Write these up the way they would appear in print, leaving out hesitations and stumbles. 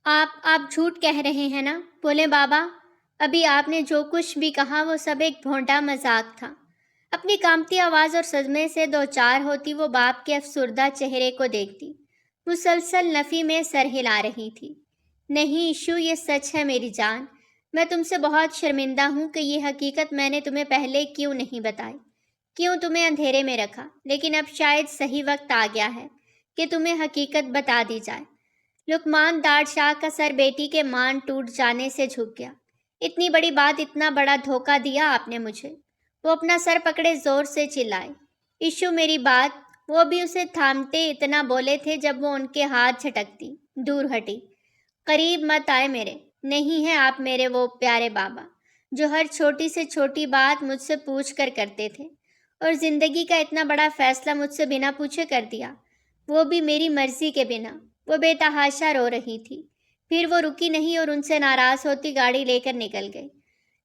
آپ جھوٹ کہہ رہے ہیں نا؟ بولے بابا، ابھی آپ نے جو کچھ بھی کہا وہ سب ایک بھونڈا مذاق تھا۔ اپنی کانپتی آواز اور صدمے سے دو چار ہوتی وہ باپ کے افسردہ چہرے کو دیکھتی۔ مسلسل نفی میں سر ہلا رہی تھی۔ نہیں ایشو، یہ سچ ہے میری جان۔ میں تم سے بہت شرمندہ ہوں کہ یہ حقیقت میں نے تمہیں پہلے کیوں نہیں بتائی، کیوں تمہیں اندھیرے میں رکھا، لیکن اب شاید صحیح وقت آ گیا ہے کہ تمہیں حقیقت بتا دی جائے۔ لقمان ڈاڑ شاہ کا سر بیٹی کے مان ٹوٹ جانے سے جھک گیا۔ اتنی بڑی بات، اتنا بڑا دھوکہ دیا آپ نے مجھے۔ وہ اپنا سر پکڑے زور سے چلائے۔ ایشو میری بات۔ وہ بھی اسے تھامتے اتنا بولے تھے جب وہ ان کے ہاتھ جھٹکتی۔ دور ہٹی۔ قریب مت آئے میرے۔ نہیں ہیں آپ میرے وہ پیارے بابا جو ہر چھوٹی سے چھوٹی بات مجھ سے پوچھ کر کرتے تھے، اور زندگی کا اتنا بڑا فیصلہ مجھ سے بنا پوچھے کر دیا، وہ بھی میری مرضی کے بنا۔ وہ بے تحاشا رو رہی تھی۔ پھر وہ رکی نہیں اور ان سے ناراض ہوتی گاڑی لے کر نکل گئی۔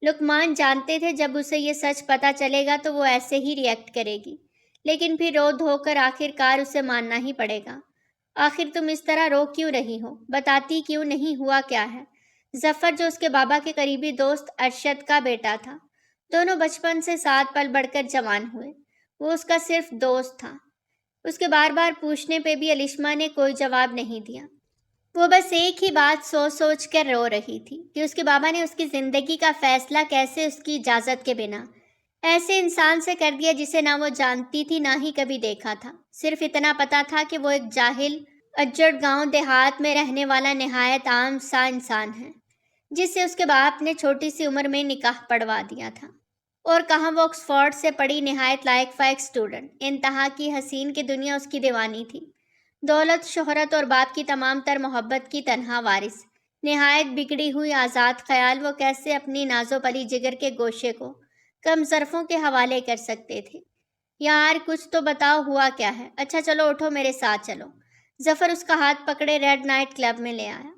لقمان جانتے تھے جب اسے یہ سچ پتہ چلے گا تو وہ ایسے ہی ریئیکٹ کرے گی، لیکن پھر رو دھو کر آخر کار اسے ماننا ہی پڑے گا۔ آخر تم اس طرح رو کیوں رہی ہو؟ بتاتی کیوں نہیں؟ ہوا کیا ہے؟ ظفر جو اس کے بابا کے قریبی دوست ارشد کا بیٹا تھا، دونوں بچپن سے ساتھ پل بڑھ کر جوان ہوئے، وہ اس کا صرف دوست تھا۔ اس کے بار بار پوچھنے پہ بھی الیشما نے کوئی جواب نہیں دیا۔ وہ بس ایک ہی بات سوچ سوچ کر رو رہی تھی کہ اس کے بابا نے اس کی زندگی کا فیصلہ کیسے اس کی اجازت کے بنا ایسے انسان سے کر دیا جسے نہ وہ جانتی تھی نہ ہی کبھی دیکھا تھا۔ صرف اتنا پتا تھا کہ وہ ایک جاہل اجڑ گاؤں دیہات میں رہنے والا نہایت عام سا انسان ہے، جس سے اس کے باپ نے چھوٹی سی عمر میں نکاح پڑھوا دیا تھا، اور کہاں وہ آکسفورڈ سے پڑھی نہایت لائق فائق اسٹوڈنٹ، انتہا کی حسین کی دنیا اس کی دیوانی تھی، دولت شہرت اور باپ کی تمام تر محبت کی تنہا وارث، نہایت بگڑی ہوئی آزاد خیال۔ وہ کیسے اپنی نازو پلی جگر کے گوشے کو کم ظرفوں کے حوالے کر سکتے تھے؟ یار کچھ تو بتاؤ، ہوا کیا ہے؟ اچھا چلو اٹھو، میرے ساتھ چلو۔ ظفر اس کا ہاتھ پکڑے ریڈ نائٹ کلب میں لے آیا،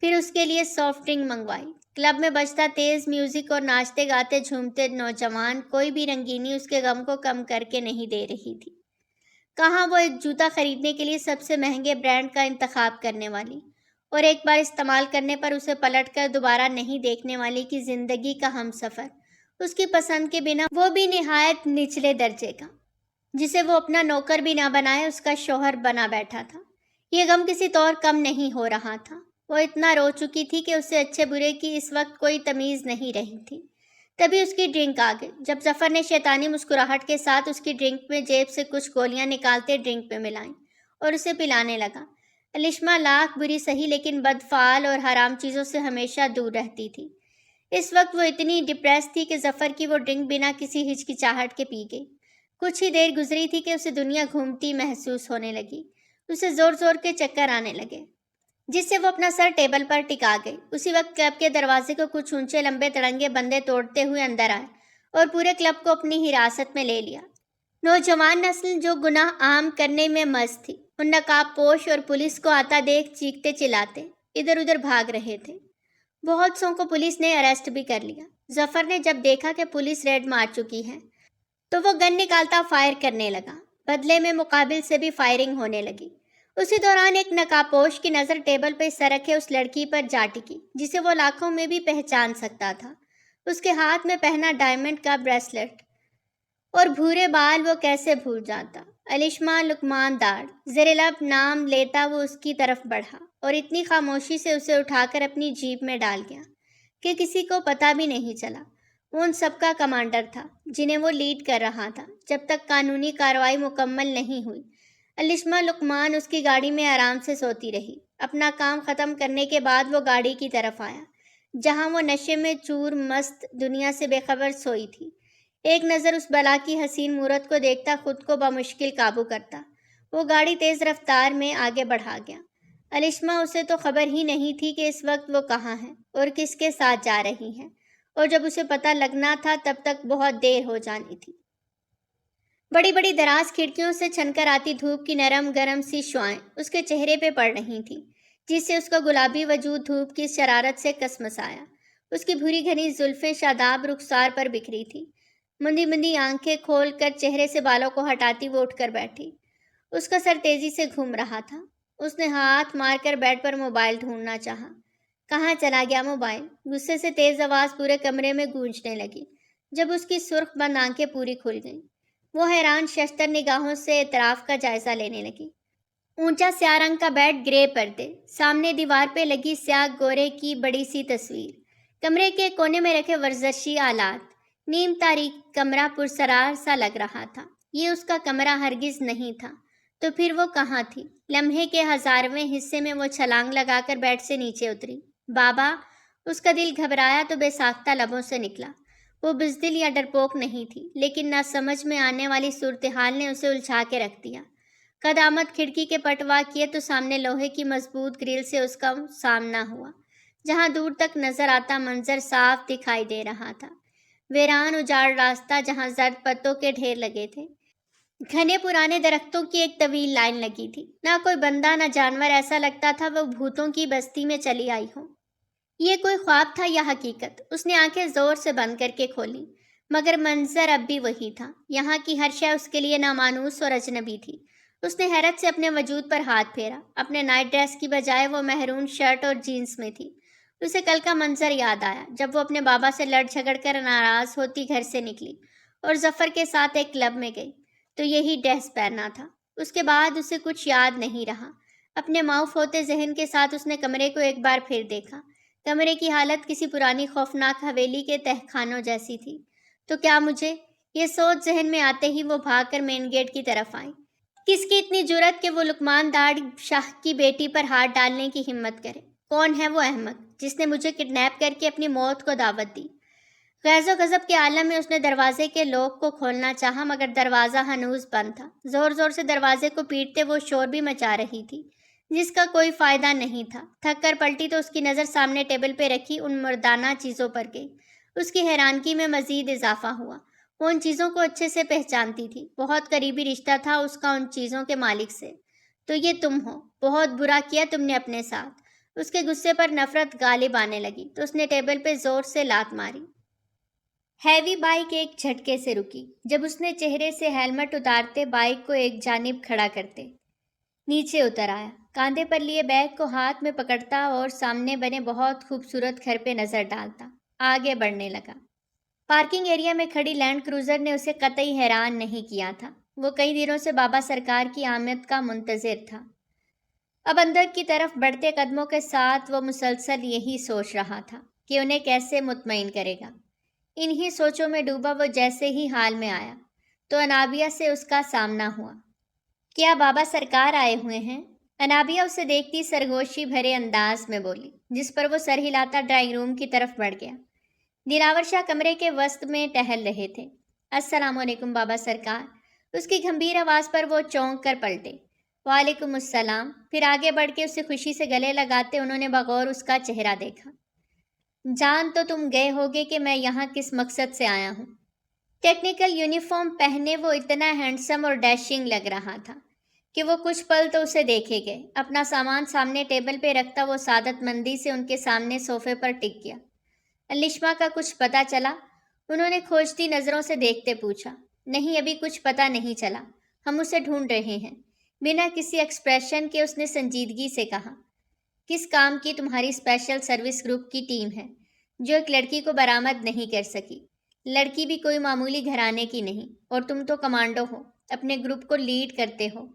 پھر اس کے لیے سافٹ ڈرنک منگوائی۔ کلب میں بجتا تیز میوزک اور ناچتے گاتے جھومتے نوجوان، کوئی بھی رنگینی اس کے غم کو کم کر کے نہیں دے رہی تھی۔ کہاں وہ ایک جوتا خریدنے کے لیے سب سے مہنگے برانڈ کا انتخاب کرنے والی، اور ایک بار استعمال کرنے پر اسے پلٹ کر دوبارہ نہیں دیکھنے والی کی زندگی کا ہم سفر، اس کی پسند کے بنا، وہ بھی نہایت نچلے درجے کا، جسے وہ اپنا نوکر بھی نہ بنائے اس کا شوہر بنا بیٹھا تھا۔ یہ غم کسی طور کم نہیں ہو رہا تھا۔ وہ اتنا رو چکی تھی کہ اسے اچھے برے کی اس وقت کوئی تمیز نہیں رہی تھی۔ تبھی اس کی ڈرنک آ گئی۔ جب ظفر نے شیطانی مسکراہٹ کے ساتھ اس کی ڈرنک میں جیب سے کچھ گولیاں نکالتے ڈرنک میں ملائیں اور اسے پلانے لگا۔ الیشما لاکھ بری سہی لیکن بدفعال اور حرام چیزوں سے ہمیشہ دور رہتی تھی۔ اس وقت وہ اتنی ڈپریس تھی کہ ظفر کی وہ ڈرنک بنا کسی ہچکچاہٹ کے پی گئی۔ کچھ ہی دیر گزری تھی کہ اسے دنیا گھومتی محسوس ہونے لگی۔ اسے زور زور کے چکر آنے لگے، جس سے وہ اپنا سر ٹیبل پر ٹکا گئی۔ اسی وقت کلب کے دروازے کو کچھ اونچے لمبے تڑنگے بندے توڑتے ہوئے اندر آئے اور پورے کلب کو اپنی حراست میں لے لیا۔ نوجوان نسل جو گناہ عام کرنے میں مست تھی، ان نقاب پوش اور پولیس کو آتا دیکھ چیختے چلاتے ادھر ادھر بھاگ رہے تھے۔ بہت سوں کو پولیس نے اریسٹ بھی کر لیا۔ ظفر نے جب دیکھا کہ پولیس ریڈ مار چکی ہے تو وہ گن نکالتا فائر کرنے لگا۔ بدلے میں مقابل سے بھی فائرنگ ہونے لگی۔ اسی دوران ایک نقاب پوش کی نظر ٹیبل پہ سر رکھے اس لڑکی پر جا ٹکی جسے وہ لاکھوں میں بھی پہچان سکتا تھا۔ اس کے ہاتھ میں پہنا ڈائمنڈ کا بریسلٹ اور بھورے بال وہ کیسے بھول جاتا۔ الیشما لقمان ڈاڑ، زیر لب نام لیتا وہ اس کی طرف بڑھا اور اتنی خاموشی سے اسے اٹھا کر اپنی جیب میں ڈال گیا کہ کسی کو پتہ بھی نہیں چلا۔ وہ ان سب کا کمانڈر تھا جنہیں وہ لیڈ کر رہا تھا جب تک قانونی کارروائی مکمل نہیں ہوئی۔ الیشما لقمان اس کی گاڑی میں آرام سے سوتی رہی۔ اپنا کام ختم کرنے کے بعد وہ گاڑی کی طرف آیا جہاں وہ نشے میں چور مست دنیا سے بے خبر سوئی تھی۔ ایک نظر اس بلا کی حسین مورت کو دیکھتا خود کو بمشکل قابو کرتا۔ وہ گاڑی تیز رفتار میں آگے بڑھا گیا۔ الیشما اسے تو خبر ہی نہیں تھی کہ اس وقت وہ کہاں ہے اور کس کے ساتھ جا رہی ہے، اور جب اسے پتہ لگنا تھا تب تک بہت دیر ہو جانی تھی۔ بڑی بڑی دراز کھڑکیوں سے چھن کر آتی دھوپ کی نرم گرم سی شعاعیں اس کے چہرے پہ پڑ رہی تھیں، جس سے اس کا گلابی وجود دھوپ کی شرارت سے کسمسایا۔ اس کی بھوری گھنی زلفیں شاداب رخسار پر بکھری تھی۔ مندی مندی آنکھیں کھول کر چہرے سے بالوں کو ہٹاتی وہ اٹھ کر بیٹھی۔ اس کا سر تیزی سے گھوم رہا تھا۔ اس نے ہاتھ مار کر بیڈ پر موبائل ڈھونڈنا چاہا۔ کہاں چلا گیا موبائل؟ غصے سے تیز آواز پورے کمرے میں گونجنے لگی جب اس کی سرخ بند آنکھیں پوری کھل گئیں۔ وہ حیران ششتر نگاہوں سے اطراف کا جائزہ لینے لگی۔ اونچا سیاہ رنگ کا بیڈ، گرے پردے، سامنے دیوار پہ لگی سیاہ گورے کی بڑی سی تصویر، کمرے کے کونے میں رکھے ورزشی آلات، نیم تاریک کمرہ پرسرار سا لگ رہا تھا۔ یہ اس کا کمرہ ہرگز نہیں تھا، تو پھر وہ کہاں تھی؟ لمحے کے 1000ویں حصے میں وہ چھلانگ لگا کر بیڈ سے نیچے اتری۔ بابا! اس کا دل گھبرایا تو بے ساختہ لبوں سے نکلا۔ وہ بزدل یا ڈرپوک نہیں تھی، لیکن نہ سمجھ میں آنے والی صورتحال نے اسے الجھا کے رکھ دیا۔ قد آمد کھڑکی کے پٹ وا کیے تو سامنے لوہے کی مضبوط گرل سے اس کا سامنا ہوا، جہاں دور تک نظر آتا منظر صاف دکھائی دے رہا تھا۔ ویران اجاڑ راستہ جہاں زرد پتوں کے ڈھیر لگے تھے، گھنے پرانے درختوں کی ایک طویل لائن لگی تھی۔ نہ کوئی بندہ نہ جانور، ایسا لگتا تھا وہ بھوتوں کی بستی میں چلی آئی ہو۔ یہ کوئی خواب تھا یا حقیقت؟ اس نے آنکھیں زور سے بند کر کے کھولی، مگر منظر اب بھی وہی تھا۔ یہاں کی ہر شے اس کے لیے نامانوس اور اجنبی تھی۔ اس نے حیرت سے اپنے وجود پر ہاتھ پھیرا۔ اپنے نائٹ ڈریس کی بجائے وہ مہرون شرٹ اور جینس میں تھی۔ اسے کل کا منظر یاد آیا جب وہ اپنے بابا سے لڑ جھگڑ کر ناراض ہوتی گھر سے نکلی اور ظفر کے ساتھ ایک کلب میں گئی تو یہی ڈریس پہننا تھا۔ اس کے بعد اسے کچھ یاد نہیں رہا۔ اپنے معاف ہوتے ذہن کے ساتھ اس نے کمرے کو ایک بار پھر دیکھا۔ کمرے کی حالت کسی پرانی خوفناک حویلی کے تہخانوں جیسی تھی۔ تو کیا مجھے؟ یہ سوچ ذہن میں آتے ہی وہ بھاگ کر مین گیٹ کی طرف آئی۔ کس کی اتنی جرأت کہ وہ لقمان داڑ شاہ کی بیٹی پر ہاتھ ڈالنے کی ہمت کرے؟ کون ہے وہ احمق جس نے مجھے کڈنیپ کر کے اپنی موت کو دعوت دی؟ غیظ و غضب کے عالم میں اس نے دروازے کے لوک کو کھولنا چاہا، مگر دروازہ ہنوز بند تھا۔ زور زور سے دروازے کو پیٹتے وہ شور بھی مچا رہی تھی جس کا کوئی فائدہ نہیں تھا۔ تھک کر پلٹی تو اس کی نظر سامنے ٹیبل پہ رکھی ان مردانہ چیزوں پر گئی۔ اس کی حیرانگی میں مزید اضافہ ہوا۔ وہ ان چیزوں کو اچھے سے پہچانتی تھی۔ بہت قریبی رشتہ تھا اس کا ان چیزوں کے مالک سے۔ تو یہ تم ہو؟ بہت برا کیا تم نے اپنے ساتھ۔ اس کے غصے پر نفرت غالب آنے لگی تو اس نے ٹیبل پہ زور سے لات ماری۔ ہیوی بائک ایک جھٹکے سے رکی جب اس نے چہرے سے ہیلمٹ اتارتے بائک کو ایک جانب کھڑا کرتے نیچے اتر آیا، کاندھے پر لیے بیگ کو ہاتھ میں پکڑتا اور سامنے بنے بہت خوبصورت گھر پہ نظر ڈالتا آگے بڑھنے لگا۔ پارکنگ ایریا میں کھڑی لینڈ کروزر نے اسے قطعی حیران نہیں کیا تھا۔ وہ کئی دنوں سے بابا سرکار کی آمد کا منتظر تھا۔ اب اندر کی طرف بڑھتے قدموں کے ساتھ وہ مسلسل یہی سوچ رہا تھا کہ انہیں کیسے مطمئن کرے گا۔ انہی سوچوں میں ڈوبا وہ جیسے ہی حال میں آیا تو انابیہ سے اس کا سامنا ہوا۔ کیا بابا سرکار آئے ہوئے ہیں؟ انابیہ اسے دیکھتی سرگوشی بھرے انداز میں بولی، جس پر وہ سر ہلاتا ڈرائنگ روم کی طرف بڑھ گیا۔ دلاور شاہ کمرے کے وسط میں ٹہل رہے تھے۔ السلام علیکم بابا سرکار۔ اس کی گھمبیر آواز پر وہ چونک کر پلٹے۔ وعلیکم السلام۔ پھر آگے بڑھ کے اسے خوشی سے گلے لگاتے انہوں نے بغور اس کا چہرہ دیکھا۔ جان تو تم گئے ہوگے کہ میں یہاں کس مقصد سے آیا ہوں۔ ٹیکنیکل یونیفارم پہنے وہ اتنا ہینڈسم اور ڈیشنگ لگ رہا تھا کہ وہ کچھ پل تو اسے دیکھے گئے۔ اپنا سامان سامنے ٹیبل پہ رکھتا وہ سعادت مندی سے ان کے سامنے صوفے پر ٹک گیا۔ الیشما کا کچھ پتہ چلا؟ انہوں نے کھوجتی نظروں سے دیکھتے پوچھا۔ نہیں، ابھی کچھ پتہ نہیں چلا، ہم اسے ڈھونڈ رہے ہیں، بنا کسی ایکسپریشن کے اس نے سنجیدگی سے کہا۔ کس کام کی تمہاری اسپیشل سروس گروپ کی ٹیم ہے جو ایک لڑکی کو برآمد نہیں کر سکی؟ لڑکی بھی کوئی معمولی گھرانے کی نہیں، اور تم تو کمانڈو ہو، اپنے گروپ کو لیڈ کرتے ہو۔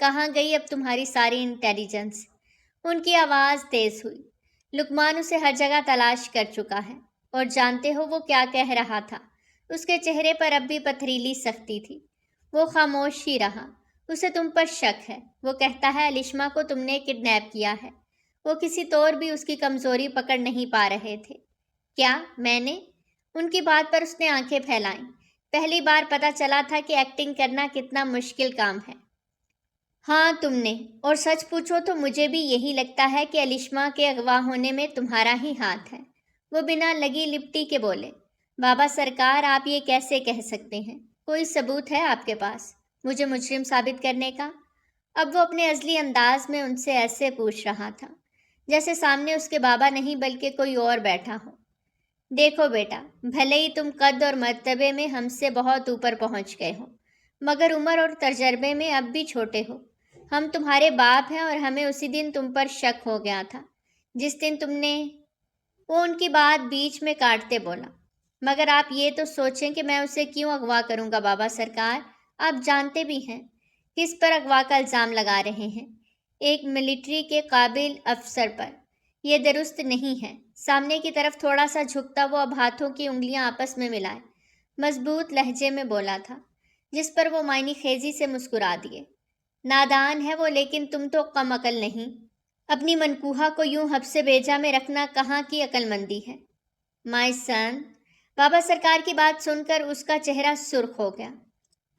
کہاں گئی اب تمہاری ساری انٹیلیجنس؟ ان کی آواز تیز ہوئی۔ لقمان اسے ہر جگہ تلاش کر چکا ہے، اور جانتے ہو وہ کیا کہہ رہا تھا؟ اس کے چہرے پر اب بھی پتھریلی سختی تھی۔ وہ خاموش ہی رہا۔ اسے تم پر شک ہے۔ وہ کہتا ہے الیشما کو تم نے کڈنیپ کیا ہے۔ وہ کسی طور بھی اس کی کمزوری پکڑ نہیں پا رہے تھے۔ کیا میں نے؟ ان کی بات پر اس نے آنکھیں پھیلائیں۔ پہلی بار پتہ چلا تھا کہ ایکٹنگ کرنا کتنا مشکل کام ہے۔ ہاں تم نے، اور سچ پوچھو تو مجھے بھی یہی لگتا ہے کہ الیشما کے اغوا ہونے میں تمہارا ہی ہاتھ ہے۔ وہ بنا لگی لپٹی کے بولے۔ بابا سرکار آپ یہ کیسے کہہ سکتے ہیں؟ کوئی ثبوت ہے آپ کے پاس مجھے مجرم ثابت کرنے کا؟ اب وہ اپنے ازلی انداز میں ان سے ایسے پوچھ رہا تھا جیسے سامنے اس کے بابا نہیں بلکہ کوئی اور بیٹھا ہو۔ دیکھو بیٹا، بھلے ہی تم قد اور مرتبے میں ہم سے بہت اوپر پہنچ گئے ہو، مگر عمر اور تجربے میں اب بھی چھوٹے ہو۔ ہم تمہارے باپ ہیں اور ہمیں اسی دن تم پر شک ہو گیا تھا جس دن تم نے… وہ ان کی بات بیچ میں کاٹتے بولا، مگر آپ یہ تو سوچیں کہ میں اسے کیوں اغوا کروں گا بابا سرکار؟ آپ جانتے بھی ہیں کس پر اغوا کا الزام لگا رہے ہیں، ایک ملٹری کے قابل افسر پر۔ یہ درست نہیں ہے۔ سامنے کی طرف تھوڑا سا جھکتا وہ اب ہاتھوں کی انگلیاں آپس میں ملائے مضبوط لہجے میں بولا تھا، جس پر وہ معنی خیزی سے مسکرا دیے۔ نادان ہے وہ، لیکن تم تو کم عقل نہیں۔ اپنی منکوہا کو یوں حبس بیجا میں رکھنا کہاں کی عقل مندی ہے؟ مائی سن، بابا سرکار کی بات سن کر اس کا چہرہ سرخ ہو گیا۔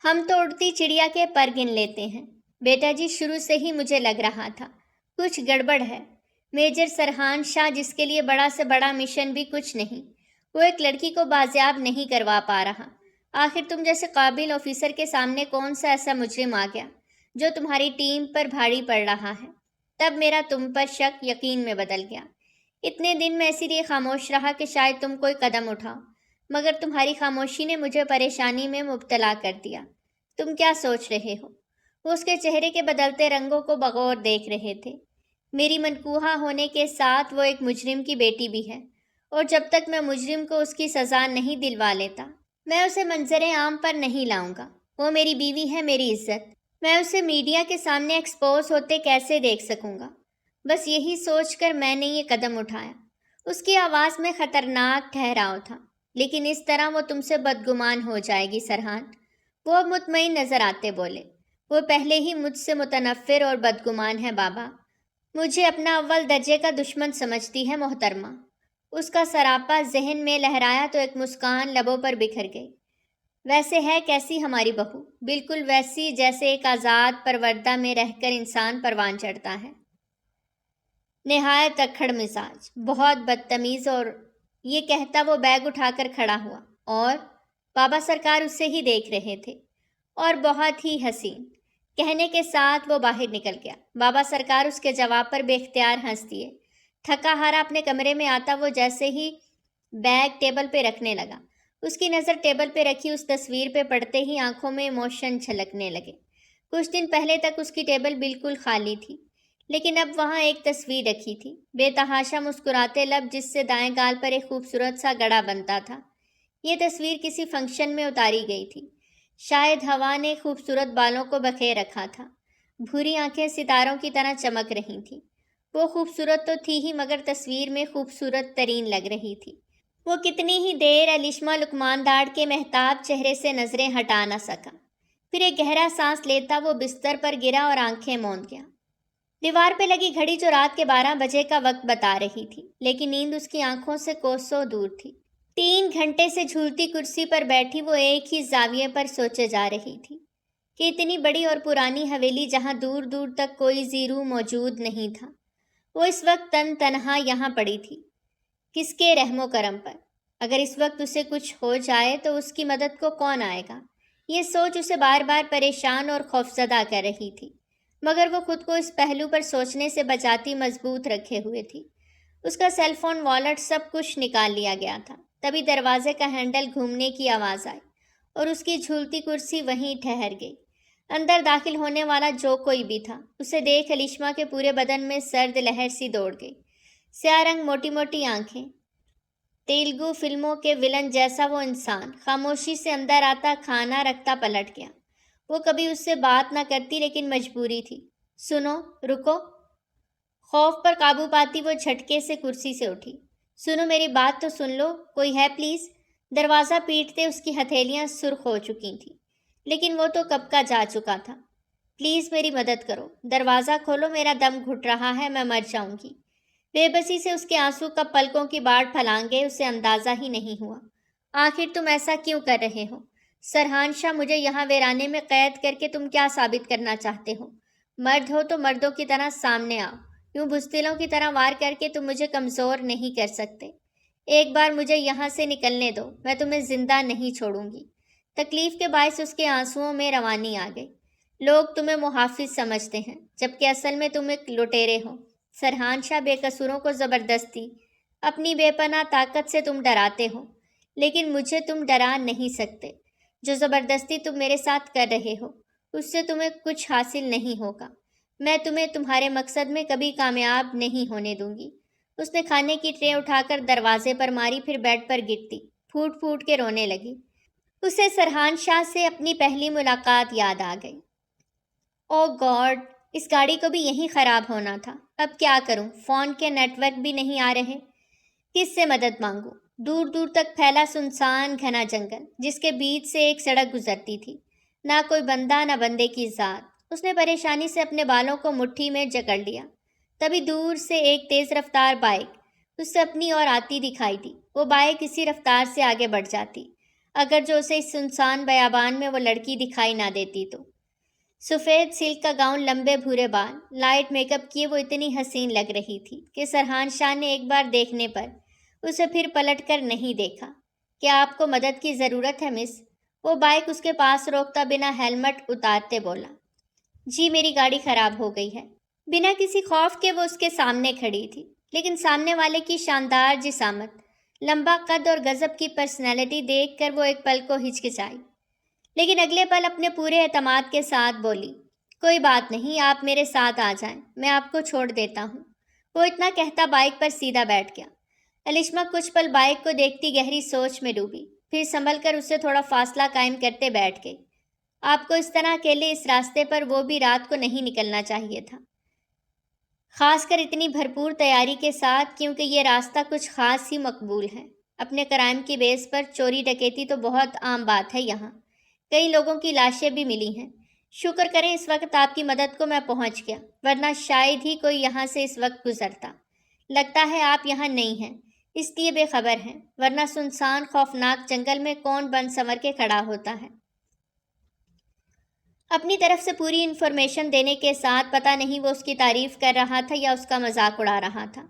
ہم تو اڑتی چڑیا کے پر گن لیتے ہیں۔ بیٹا جی، شروع سے ہی مجھے لگ رہا تھا کچھ گڑبڑ ہے۔ میجر سرحان شاہ، جس کے لیے بڑا سے بڑا مشن بھی کچھ نہیں، وہ ایک لڑکی کو بازیاب نہیں کروا پا رہا۔ آخر تم جیسے قابل آفیسر کے سامنے کون سا ایسا مجرم آ گیا جو تمہاری ٹیم پر بھاری پڑ رہا ہے؟ تب میرا تم پر شک یقین میں بدل گیا۔ اتنے دن میں اسی لیے خاموش رہا کہ شاید تم کوئی قدم اٹھاؤ، مگر تمہاری خاموشی نے مجھے پریشانی میں مبتلا کر دیا۔ تم کیا سوچ رہے ہو؟ وہ اس کے چہرے کے بدلتے رنگوں کو بغور دیکھ رہے تھے۔ میری منکوہا ہونے کے ساتھ وہ ایک مجرم کی بیٹی بھی ہے، اور جب تک میں مجرم کو اس کی سزا نہیں دلوا لیتا، میں اسے منظر عام پر نہیں لاؤں گا۔ وہ میری بیوی ہے، میری عزت۔ میں اسے میڈیا کے سامنے ایکسپوز ہوتے کیسے دیکھ سکوں گا؟ بس یہی سوچ کر میں نے یہ قدم اٹھایا۔ اس کی آواز میں خطرناک ٹھہراؤ تھا۔ لیکن اس طرح وہ تم سے بدگمان ہو جائے گی سرحان۔ وہ اب مطمئن نظر آتے بولے، وہ پہلے ہی مجھ سے متنفر اور بدگمان ہے بابا۔ مجھے اپنا اول درجے کا دشمن سمجھتی ہے محترمہ۔ اس کا سراپا ذہن میں لہرایا تو ایک مسکان لبوں پر بکھر گئی۔ ویسے ہے کیسی ہماری بہو؟ بالکل ویسی جیسے ایک آزاد پروردہ میں رہ کر انسان پروان چڑھتا ہے۔ نہایت اکھڑ مزاج، بہت بدتمیز۔ اور یہ کہتا وہ بیگ اٹھا کر کھڑا ہوا، اور بابا سرکار اسے ہی دیکھ رہے تھے، اور بہت ہی حسین۔ کہنے کے ساتھ وہ باہر نکل گیا۔ بابا سرکار اس کے جواب پر بے اختیار ہنس دیے۔ تھکا ہارا اپنے کمرے میں آتا وہ جیسے ہی بیگ ٹیبل پہ رکھنے لگا، اس کی نظر ٹیبل پہ رکھی اس تصویر پہ پڑتے ہی آنکھوں میں ایموشن چھلکنے لگے۔ کچھ دن پہلے تک اس کی ٹیبل بالکل خالی تھی، لیکن اب وہاں ایک تصویر رکھی تھی، بے تحاشا مسکراتے لب جس سے دائیں گال پر ایک خوبصورت سا گڑا بنتا تھا۔ یہ تصویر کسی فنکشن میں اتاری گئی تھی، شاید ہوا نے خوبصورت بالوں کو بکھیر رکھا تھا۔ بھوری آنکھیں ستاروں کی طرح چمک رہی تھیں۔ وہ خوبصورت تو تھی ہی، مگر تصویر میں خوبصورت ترین لگ رہی تھی۔ وہ کتنی ہی دیر علیشما لکمانداڑ کے مہتاب چہرے سے نظریں ہٹا نہ سکا۔ پھر ایک گہرا سانس لیتا وہ بستر پر گرا اور آنکھیں موند گیا۔ دیوار پہ لگی گھڑی جو رات کے 12 بجے کا وقت بتا رہی تھی، لیکن نیند اس کی آنکھوں سے کوسوں دور تھی۔ 3 گھنٹے سے جھولتی کرسی پر بیٹھی وہ ایک ہی زاویے پر سوچے جا رہی تھی کہ اتنی بڑی اور پرانی حویلی جہاں دور دور تک کوئی زیرو موجود نہیں تھا، وہ اس وقت تنہا یہاں پڑی تھی۔ کس کے رحم و کرم پر؟ اگر اس وقت اسے کچھ ہو جائے تو اس کی مدد کو کون آئے گا؟ یہ سوچ اسے بار بار پریشان اور خوفزدہ کر رہی تھی، مگر وہ خود کو اس پہلو پر سوچنے سے بچاتی مضبوط رکھے ہوئے تھی۔ اس کا سیل فون، والیٹ، سب کچھ نکال لیا گیا تھا۔ تبھی دروازے کا ہینڈل گھومنے کی آواز آئی اور اس کی جھولتی کرسی وہیں ٹھہر گئی۔ اندر داخل ہونے والا جو کوئی بھی تھا، اسے دیکھ علیشما کے پورے بدن میں سرد لہر سی دوڑ گئی۔ سیاہ رنگ، موٹی موٹی آنکھیں، تیلگو فلموں کے ولن جیسا وہ انسان، خاموشی سے اندر آتا، کھانا رکھتا، پلٹ گیا۔ وہ کبھی اس سے بات نہ کرتی، لیکن مجبوری تھی۔ سنو، رکو۔ خوف پر قابو پاتی وہ جھٹکے سے کرسی سے اٹھی۔ سنو، میری بات تو سن لو، کوئی ہے پلیز؟ دروازہ پیٹتے اس کی ہتھیلیاں سرخ ہو چکی تھیں، لیکن وہ تو کب کا جا چکا تھا۔ پلیز میری مدد کرو، دروازہ کھولو، میرا دم گھٹ رہا ہے، میں مر جاؤں گی۔ بے بسی سے اس کے آنسو کب پلکوں کی باڑ پھلانگے اسے اندازہ ہی نہیں ہوا۔ آخر تم ایسا کیوں کر رہے ہو سرحان شاہ؟ مجھے یہاں ویرانے میں قید کر کے تم کیا ثابت کرنا چاہتے ہو؟ مرد ہو تو مردوں کی طرح سامنے آؤ، یوں بزدلوں کی طرح وار کر کے تم مجھے کمزور نہیں کر سکتے۔ ایک بار مجھے یہاں سے نکلنے دو، میں تمہیں زندہ نہیں چھوڑوں گی۔ تکلیف کے باعث اس کے آنسوؤں میں روانی آ گئی۔ لوگ تمہیں محافظ سمجھتے ہیں، جبکہ اصل میں تم ایک لٹیرے ہو سرحان شاہ۔ بے قصوروں کو زبردستی اپنی بے پناہ طاقت سے تم ڈراتے ہو، لیکن مجھے تم ڈرا نہیں سکتے۔ جو زبردستی تم میرے ساتھ کر رہے ہو، اس سے تمہیں کچھ حاصل نہیں ہوگا۔ میں تمہیں تمہارے مقصد میں کبھی کامیاب نہیں ہونے دوں گی۔ اس نے کھانے کی ٹرے اٹھا کر دروازے پر ماری، پھر بیڈ پر گرتی پھوٹ پھوٹ کے رونے لگی۔ اسے سرحان شاہ سے اپنی پہلی ملاقات یاد آ گئی۔ او گاڈ، اس گاڑی کو بھی یہیں خراب ہونا تھا۔ اب کیا کروں؟ فون کے نیٹ ورک بھی نہیں آ رہے۔ کس سے مدد مانگوں؟ دور دور تک پھیلا سنسان گھنا جنگل، جس کے بیچ سے ایک سڑک گزرتی تھی۔ نہ کوئی بندہ، نہ بندے کی ذات۔ اس نے پریشانی سے اپنے بالوں کو مٹھی میں جکڑ لیا۔ تبھی دور سے ایک تیز رفتار بائک اس سے اپنی اور آتی دکھائی دی۔ وہ بائک اسی رفتار سے آگے بڑھ جاتی اگر جو اسے اس سنسان بیابان میں وہ لڑکی دکھائی نہ دیتی تو۔ سفید سلک کا گاؤن، لمبے بھورے بال، لائٹ میک اپ کیے وہ اتنی حسین لگ رہی تھی کہ سرحان شاہ نے ایک بار دیکھنے پر اسے پھر پلٹ کر نہیں دیکھا۔ کیا آپ کو مدد کی ضرورت ہے مس؟ وہ بائک اس کے پاس روکتا بنا ہیلمٹ اتارتے بولا۔ جی، میری گاڑی خراب ہو گئی ہے۔ بنا کسی خوف کے وہ اس کے سامنے کھڑی تھی، لیکن سامنے والے کی شاندار جسامت، لمبا قد اور غضب کی پرسنالٹی دیکھ کر وہ ایک پل کو ہچکچائی، لیکن اگلے پل اپنے پورے اعتماد کے ساتھ بولی، کوئی بات نہیں، آپ میرے ساتھ آ جائیں، میں آپ کو چھوڑ دیتا ہوں۔ وہ اتنا کہتا بائک پر سیدھا بیٹھ گیا۔ الیشما کچھ پل بائک کو دیکھتی گہری سوچ میں ڈوبی، پھر سنبھل کر اس سے تھوڑا فاصلہ قائم کرتے بیٹھ گئی۔ آپ کو اس طرح اکیلے اس راستے پر، وہ بھی رات کو، نہیں نکلنا چاہیے تھا، خاص کر اتنی بھرپور تیاری کے ساتھ، کیونکہ یہ راستہ کچھ خاص ہی مقبول ہے۔ اپنے کرائم کی بیس پر چوری ڈکیتی تو بہت عام بات ہے یہاں، کئی لوگوں کی لاشیں بھی ملی ہیں۔ شکر کریں اس وقت آپ کی مدد کو میں پہنچ گیا، ورنہ شاید ہی کوئی یہاں سے اس وقت گزرتا۔ لگتا ہے آپ یہاں نہیں ہیں، اس لیے بے خبر ہیں، ورنہ سنسان خوفناک جنگل میں کون بن سنور کے کھڑا ہوتا ہے؟ اپنی طرف سے پوری انفارمیشن دینے کے ساتھ پتہ نہیں وہ اس کی تعریف کر رہا تھا یا اس کا مذاق اڑا رہا تھا۔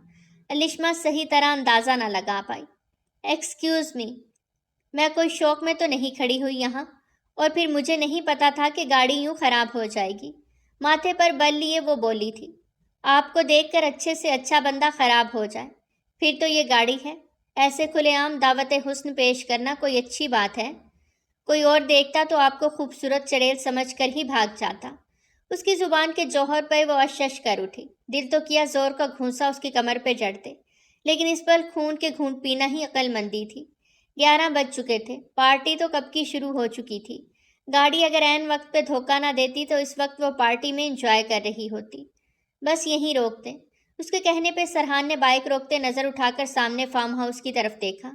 الیشما صحیح طرح اندازہ نہ لگا پائی۔ ایکسکیوز می، میں کوئی شوق میں تو نہیں کھڑی ہوئی یہاں، اور پھر مجھے نہیں پتا تھا کہ گاڑی یوں خراب ہو جائے گی۔ ماتھے پر بل لیے وہ بولی تھی، آپ کو دیکھ کر اچھے سے اچھا بندہ خراب ہو جائے، پھر تو یہ گاڑی ہے۔ ایسے کھلے عام دعوت حسن پیش کرنا کوئی اچھی بات ہے؟ کوئی اور دیکھتا تو آپ کو خوبصورت چڑیل سمجھ کر ہی بھاگ جاتا۔ اس کی زبان کے جوہر پہ وہ اشش کر اٹھی۔ دل تو کیا زور کا گھونسا اس کی کمر پہ جڑتے، لیکن اس پر خون کے گھونٹ پینا ہی عقل مندی تھی۔ 11 بج چکے تھے، پارٹی تو کب کی شروع ہو چکی تھی۔ گاڑی اگر عین وقت پہ دھوکہ نہ دیتی تو اس وقت وہ پارٹی میں انجوائے کر رہی ہوتی۔ بس یہیں روک دیں۔ اس کے کہنے پہ سرحان نے بائک روکتے نظر اٹھا کر سامنے فارم ہاؤس کی طرف دیکھا،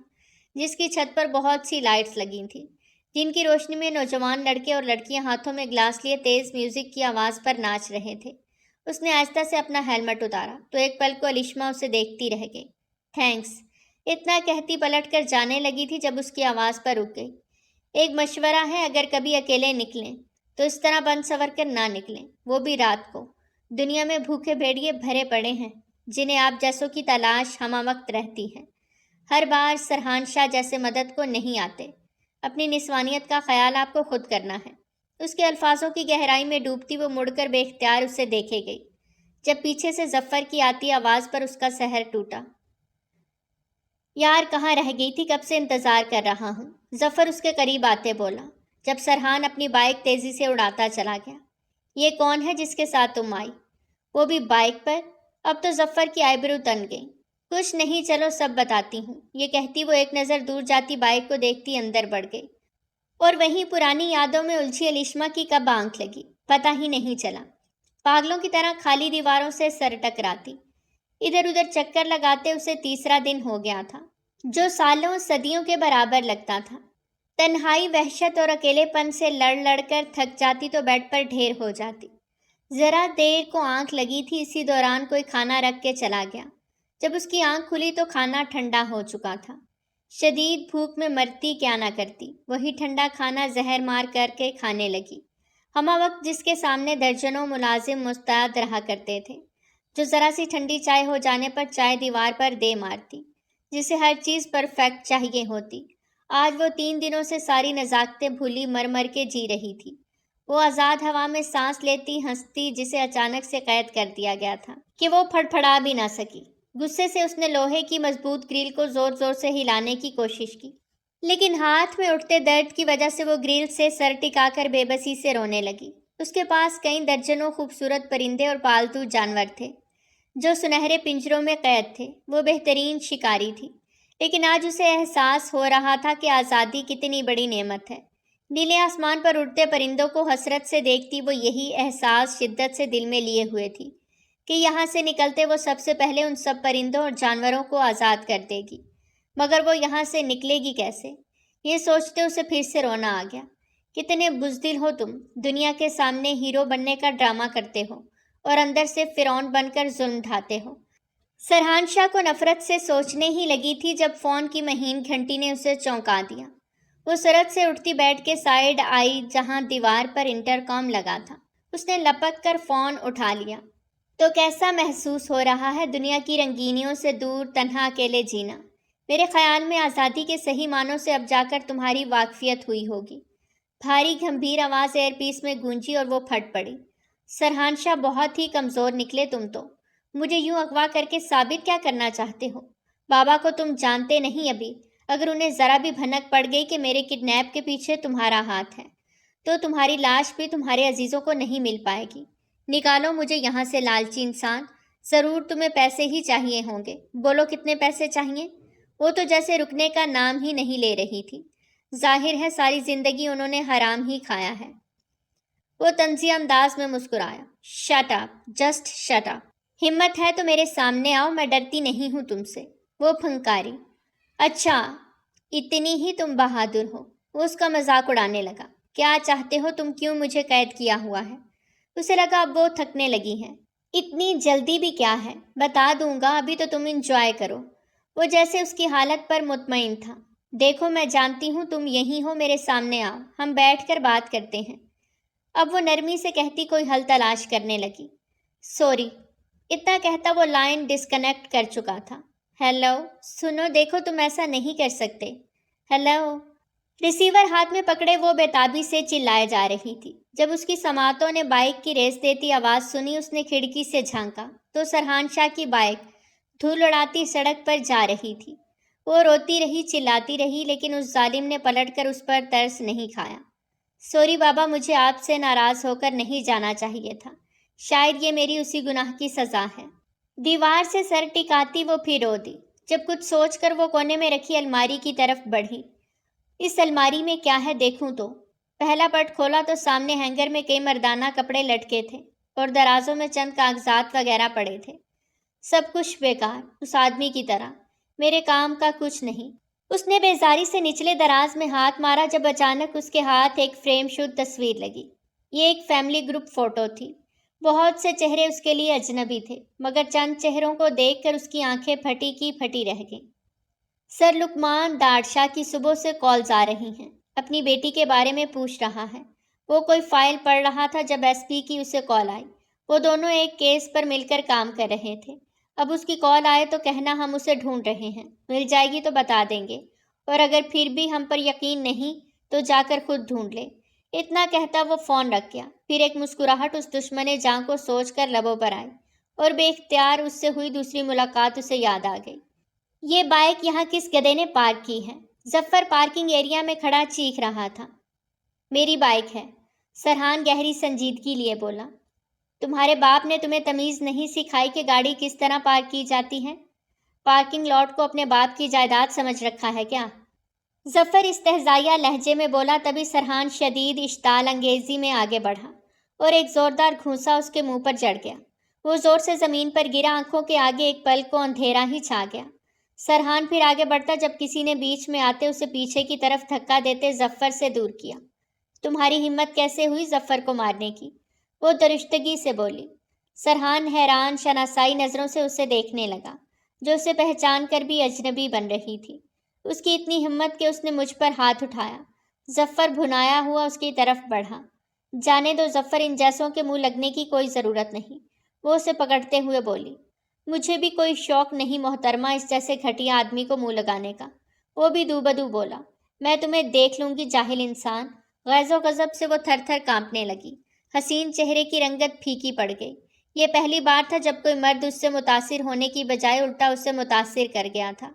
جس کی چھت پر بہت سی لائٹس لگی تھیں، جن کی روشنی میں نوجوان لڑکے اور لڑکیاں ہاتھوں میں گلاس لیے تیز میوزک کی آواز پر ناچ رہے تھے۔ اس نے آہستہ سے اپنا ہیلمٹ اتارا تو ایک پل کو الیشما اسے دیکھتی رہ گئی۔ تھینکس، اتنا کہتی پلٹ کر جانے لگی تھی جب اس کی آواز پر رک گئی۔ ایک مشورہ ہے، اگر کبھی اکیلے نکلیں تو اس طرح بن سور کر نہ نکلیں، وہ بھی رات کو۔ دنیا میں بھوکے بھیڑیے بھرے پڑے ہیں، جنہیں آپ جیسوں کی تلاش ہمہ وقت رہتی ہے۔ ہر بار سرحان شاہ جیسے مدد کو نہیں آتے۔ اپنی نسوانیت کا خیال آپ کو خود کرنا ہے۔ اس کے الفاظوں کی گہرائی میں ڈوبتی وہ مڑ کر بے اختیار اسے دیکھے گئی، جب پیچھے سے ظفر کی آتی آواز پر اس کا سحر ٹوٹا۔ یار، کہاں رہ گئی تھی؟ کب سے انتظار کر رہا ہوں، ظفر اس کے قریب آتے بولا، جب سرحان اپنی بائک تیزی سے اڑاتا چلا گیا۔ یہ کون ہے جس کے ساتھ تم آئی؟ وہ بھی بائک پر؟ اب تو ظفر کی آئیبرو تن گئی۔ کچھ نہیں، چلو سب بتاتی ہوں، یہ کہتی وہ ایک نظر دور جاتی بائک کو دیکھتی اندر بڑھ گئی، اور وہیں پرانی یادوں میں الجھی الیشما کی کب آنکھ لگی پتہ ہی نہیں چلا۔ پاگلوں کی طرح کھالی دیواروں سے سر ٹکراتی، ادھر ادھر چکر لگاتے اسے تیسرا دن ہو گیا تھا، جو سالوں صدیوں کے برابر لگتا تھا۔ تنہائی، وحشت اور اکیلے پن سے لڑ لڑ کر تھک جاتی تو بیڈ پر ڈھیر ہو جاتی۔ ذرا دیر کو آنکھ لگی تھی، اسی دوران کوئی کھانا رکھ کے چلا گیا۔ جب اس کی آنکھ کھلی تو کھانا ٹھنڈا ہو چکا تھا۔ شدید بھوک میں مرتی کیا نہ کرتی، وہی ٹھنڈا کھانا زہر مار کر کے کھانے لگی، ہمہ وقت جس کے سامنے درجنوں ملازم مستعد رہا کرتے تھے، جو ذرا سی ٹھنڈی چائے ہو جانے پر چائے دیوار پر دے مارتی، جسے ہر چیز پرفیکٹ چاہیے ہوتی۔ آج وہ 3 دنوں سے ساری نزاکتیں بھولی مر مر کے جی رہی تھی۔ وہ آزاد ہوا میں سانس لیتی ہنستی، جسے اچانک سے قید کر دیا گیا تھا کہ وہ پھڑ پھڑا بھی نہ سکی۔ غصے سے اس نے لوہے کی مضبوط گریل کو زور زور سے ہلانے کی کوشش کی، لیکن ہاتھ میں اٹھتے درد کی وجہ سے وہ گریل سے سر ٹکا کر بے بسی سے رونے لگی۔ اس کے پاس کئی درجنوں خوبصورت پرندے اور پالتو جانور تھے جو سنہرے پنجروں میں قید تھے۔ وہ بہترین شکاری تھی، لیکن آج اسے احساس ہو رہا تھا کہ آزادی کتنی بڑی نعمت ہے۔ نیلے آسمان پر اڑتے پرندوں کو حسرت سے دیکھتی وہ یہی احساس شدت سے دل میں لیے ہوئے تھی کہ یہاں سے نکلتے وہ سب سے پہلے ان سب پرندوں اور جانوروں کو آزاد کر دے گی، مگر وہ یہاں سے نکلے گی کیسے؟ یہ سوچتے اسے پھر سے رونا آ گیا۔ کتنے بزدل ہو تم، دنیا کے سامنے ہیرو بننے کا ڈرامہ کرتے ہو اور اندر سے فرعون بن کر ظلم ڈھاتے ہو۔ سرحان شاہ کو نفرت سے سوچنے ہی لگی تھی جب فون کی مہین گھنٹی نے اسے چونکا دیا۔ وہ سرعت سے اٹھتی بیٹھ کے سائیڈ آئی جہاں دیوار پر انٹرکام لگا تھا۔ اس نے لپک کر فون اٹھا لیا۔ تو کیسا محسوس ہو رہا ہے دنیا کی رنگینیوں سے دور تنہا اکیلے جینا؟ میرے خیال میں آزادی کے صحیح معنوں سے اب جا کر تمہاری واقفیت ہوئی ہوگی۔ بھاری گھمبیر آواز ایئر پیس میں گونجی اور وہ پھٹ پڑی۔ سرحان شاہ، بہت ہی کمزور نکلے تم تو۔ مجھے یوں اغوا کر کے ثابت کیا کرنا چاہتے ہو؟ بابا کو تم جانتے نہیں ابھی۔ اگر انہیں ذرا بھی بھنک پڑ گئی کہ میرے کڈنیپ کے پیچھے تمہارا ہاتھ ہے تو تمہاری لاش بھی تمہارے عزیزوں کو نہیں مل پائے گی۔ نکالو مجھے یہاں سے، لالچی انسان۔ ضرور تمہیں پیسے ہی چاہیے ہوں گے، بولو کتنے پیسے چاہیے؟ وہ تو جیسے رکنے کا نام ہی نہیں لے رہی تھی۔ ظاہر ہے ساری زندگی انہوں نے حرام ہی کھایا ہے۔ وہ طنزیہ انداز میں مسکرایا۔ Shut up, just shut up. ہمت ہے تو میرے سامنے آؤ، میں ڈرتی نہیں ہوں تم سے۔ وہ پھنکاری۔ اچھا، اتنی ہی تم بہادر ہو؟ وہ اس کا مذاق اڑانے لگا۔ کیا چاہتے ہو تم؟ کیوں مجھے قید کیا ہوا ہے؟ اسے لگا اب وہ تھکنے لگی ہیں۔ اتنی جلدی بھی کیا ہے؟ بتا دوں گا، ابھی تو تم انجوائے کرو۔ وہ جیسے اس کی حالت پر مطمئن تھا۔ دیکھو میں جانتی ہوں تم یہیں ہو، میرے سامنے آؤ، ہم بیٹھ کر بات کرتے ہیں۔ اب وہ نرمی سے کہتی کوئی حل تلاش کرنے لگی۔ سوری۔ اتنا کہتا وہ لائن ڈسکنیکٹ کر چکا تھا۔ ہیلو، سنو، دیکھو تم ایسا نہیں کر سکتے۔ ہیلو۔ ریسیور ہاتھ میں پکڑے وہ بےتابی سے چلائے جا رہی تھی۔ جب اس کی سماعتوں نے بائک کی ریس دیتی آواز سنی، اس نے کھڑکی سے جھانکا تو سرحان شاہ کی بائک دھول اڑاتی سڑک پر جا رہی تھی۔ وہ روتی رہی، چلاتی رہی، لیکن اس ظالم نے پلٹ کر اس پر ترس نہیں کھایا۔ سوری بابا، مجھے آپ سے ناراض ہو کر نہیں جانا چاہیے تھا۔ شاید یہ میری اسی گناہ کی سزا ہے۔ دیوار سے سر ٹکاتی وہ پھر رو دی۔ جب کچھ سوچ کر وہ کونے میں رکھی الماری کی طرف بڑھی۔ اس الماری میں کیا ہے دیکھوں تو۔ پہلا پٹ کھولا تو سامنے ہینگر میں کئی مردانہ کپڑے لٹکے تھے اور درازوں میں چند کاغذات وغیرہ پڑے تھے۔ سب کچھ بیکار، اس آدمی کی طرح، میرے کام کا کچھ نہیں۔ اس نے بیزاری سے نچلے دراز میں ہاتھ مارا جب اچانک اس کے ہاتھ ایک فریم شد تصویر لگی۔ یہ ایک فیملی گروپ فوٹو تھی۔ بہت سے چہرے اس کے لیے اجنبی تھے، مگر چند چہروں کو دیکھ کر اس کی آنکھیں پھٹی کی پھٹی رہ گئیں۔ سر لقمان داڑشاہ کی صبح سے کالز آ رہی ہیں، اپنی بیٹی کے بارے میں پوچھ رہا ہے۔ وہ کوئی فائل پڑھ رہا تھا جب ایس پی کی اسے کال آئی۔ وہ دونوں ایک کیس پر مل کر کام کر رہے تھے۔ اب اس کی کال آئے تو کہنا ہم اسے ڈھونڈ رہے ہیں، مل جائے گی تو بتا دیں گے، اور اگر پھر بھی ہم پر یقین نہیں تو جا کر خود ڈھونڈ لے۔ اتنا کہتا وہ فون رکھ گیا۔ پھر ایک مسکراہٹ اس دشمن جاں کو سوچ کر لبوں پر آئی، اور بے اختیار اس سے ہوئی دوسری ملاقات اسے یاد آ گئی۔ یہ بائک یہاں کس گدھے نے پارک کی ہے؟ ظفر پارکنگ ایریا میں کھڑا چیخ رہا تھا۔ میری بائک ہے، سرحان گہری سنجیدگی لیے بولا۔ تمہارے باپ نے تمہیں تمیز نہیں سکھائی کہ گاڑی کس طرح پارک کی جاتی ہے؟ پارکنگ لاٹ کو اپنے باپ کی جائیداد سمجھ رکھا ہے کیا؟ ظفر استہزائیہ لہجے میں بولا۔ تبھی سرحان شدید اشتعال انگیزی میں آگے بڑھا اور ایک زوردار گھونسا اس کے منہ پر جڑ گیا۔ وہ زور سے زمین پر گرا، آنکھوں کے آگے ایک پل کو اندھیرا ہی چھا گیا۔ سرحان پھر آگے بڑھتا جب کسی نے بیچ میں آتے اسے پیچھے کی طرف دھکا دیتے ظفر سے دور کیا۔ تمہاری ہمت کیسے ہوئی ظفر کو مارنے کی؟ وہ درشتگی سے بولی۔ سرحان حیران شناسائی نظروں سے اسے دیکھنے لگا، جو اسے پہچان کر بھی اجنبی بن رہی تھی۔ اس کی اتنی ہمت کہ اس نے مجھ پر ہاتھ اٹھایا۔ ظفر بھنایا ہوا اس کی طرف بڑھا۔ جانے دو ظفر، ان جیسوں کے منہ لگنے کی کوئی ضرورت نہیں، وہ اسے پکڑتے ہوئے بولی۔ مجھے بھی کوئی شوق نہیں محترمہ اس جیسے گھٹیا آدمی کو منہ لگانے کا۔ وہ بھی دو بدو بولا۔ میں تمہیں دیکھ لوں گی جاہل انسان۔ غیظ و غضب سے وہ تھر تھر کانپنے لگی۔ حسین چہرے کی رنگت پھیکی پڑ گئی۔ یہ پہلی بار تھا جب کوئی مرد اس سے متاثر ہونے کی بجائے الٹا اس سے متاثر کر گیا تھا،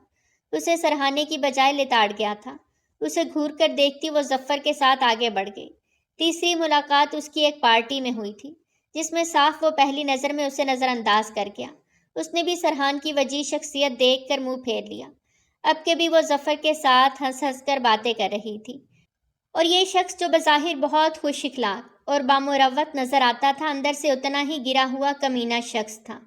اسے سراہنے کی بجائے لتاڑ گیا تھا۔ اسے گھور کر دیکھتی وہ ظفر کے ساتھ آگے بڑھ گئی۔ تیسری ملاقات اس کی ایک پارٹی میں ہوئی تھی، جس میں صاف وہ پہلی نظر میں اسے نظر انداز کر گیا۔ اس نے بھی سرحان کی وجیح شخصیت دیکھ کر منہ پھیر لیا۔ اب کے بھی وہ ظفر کے ساتھ ہنس ہنس کر باتیں کر رہی تھی، اور یہ شخص جو بظاہر بہت خوش اخلاق اور بامروت نظر آتا تھا، اندر سے اتنا ہی گرا ہوا کمینہ شخص تھا۔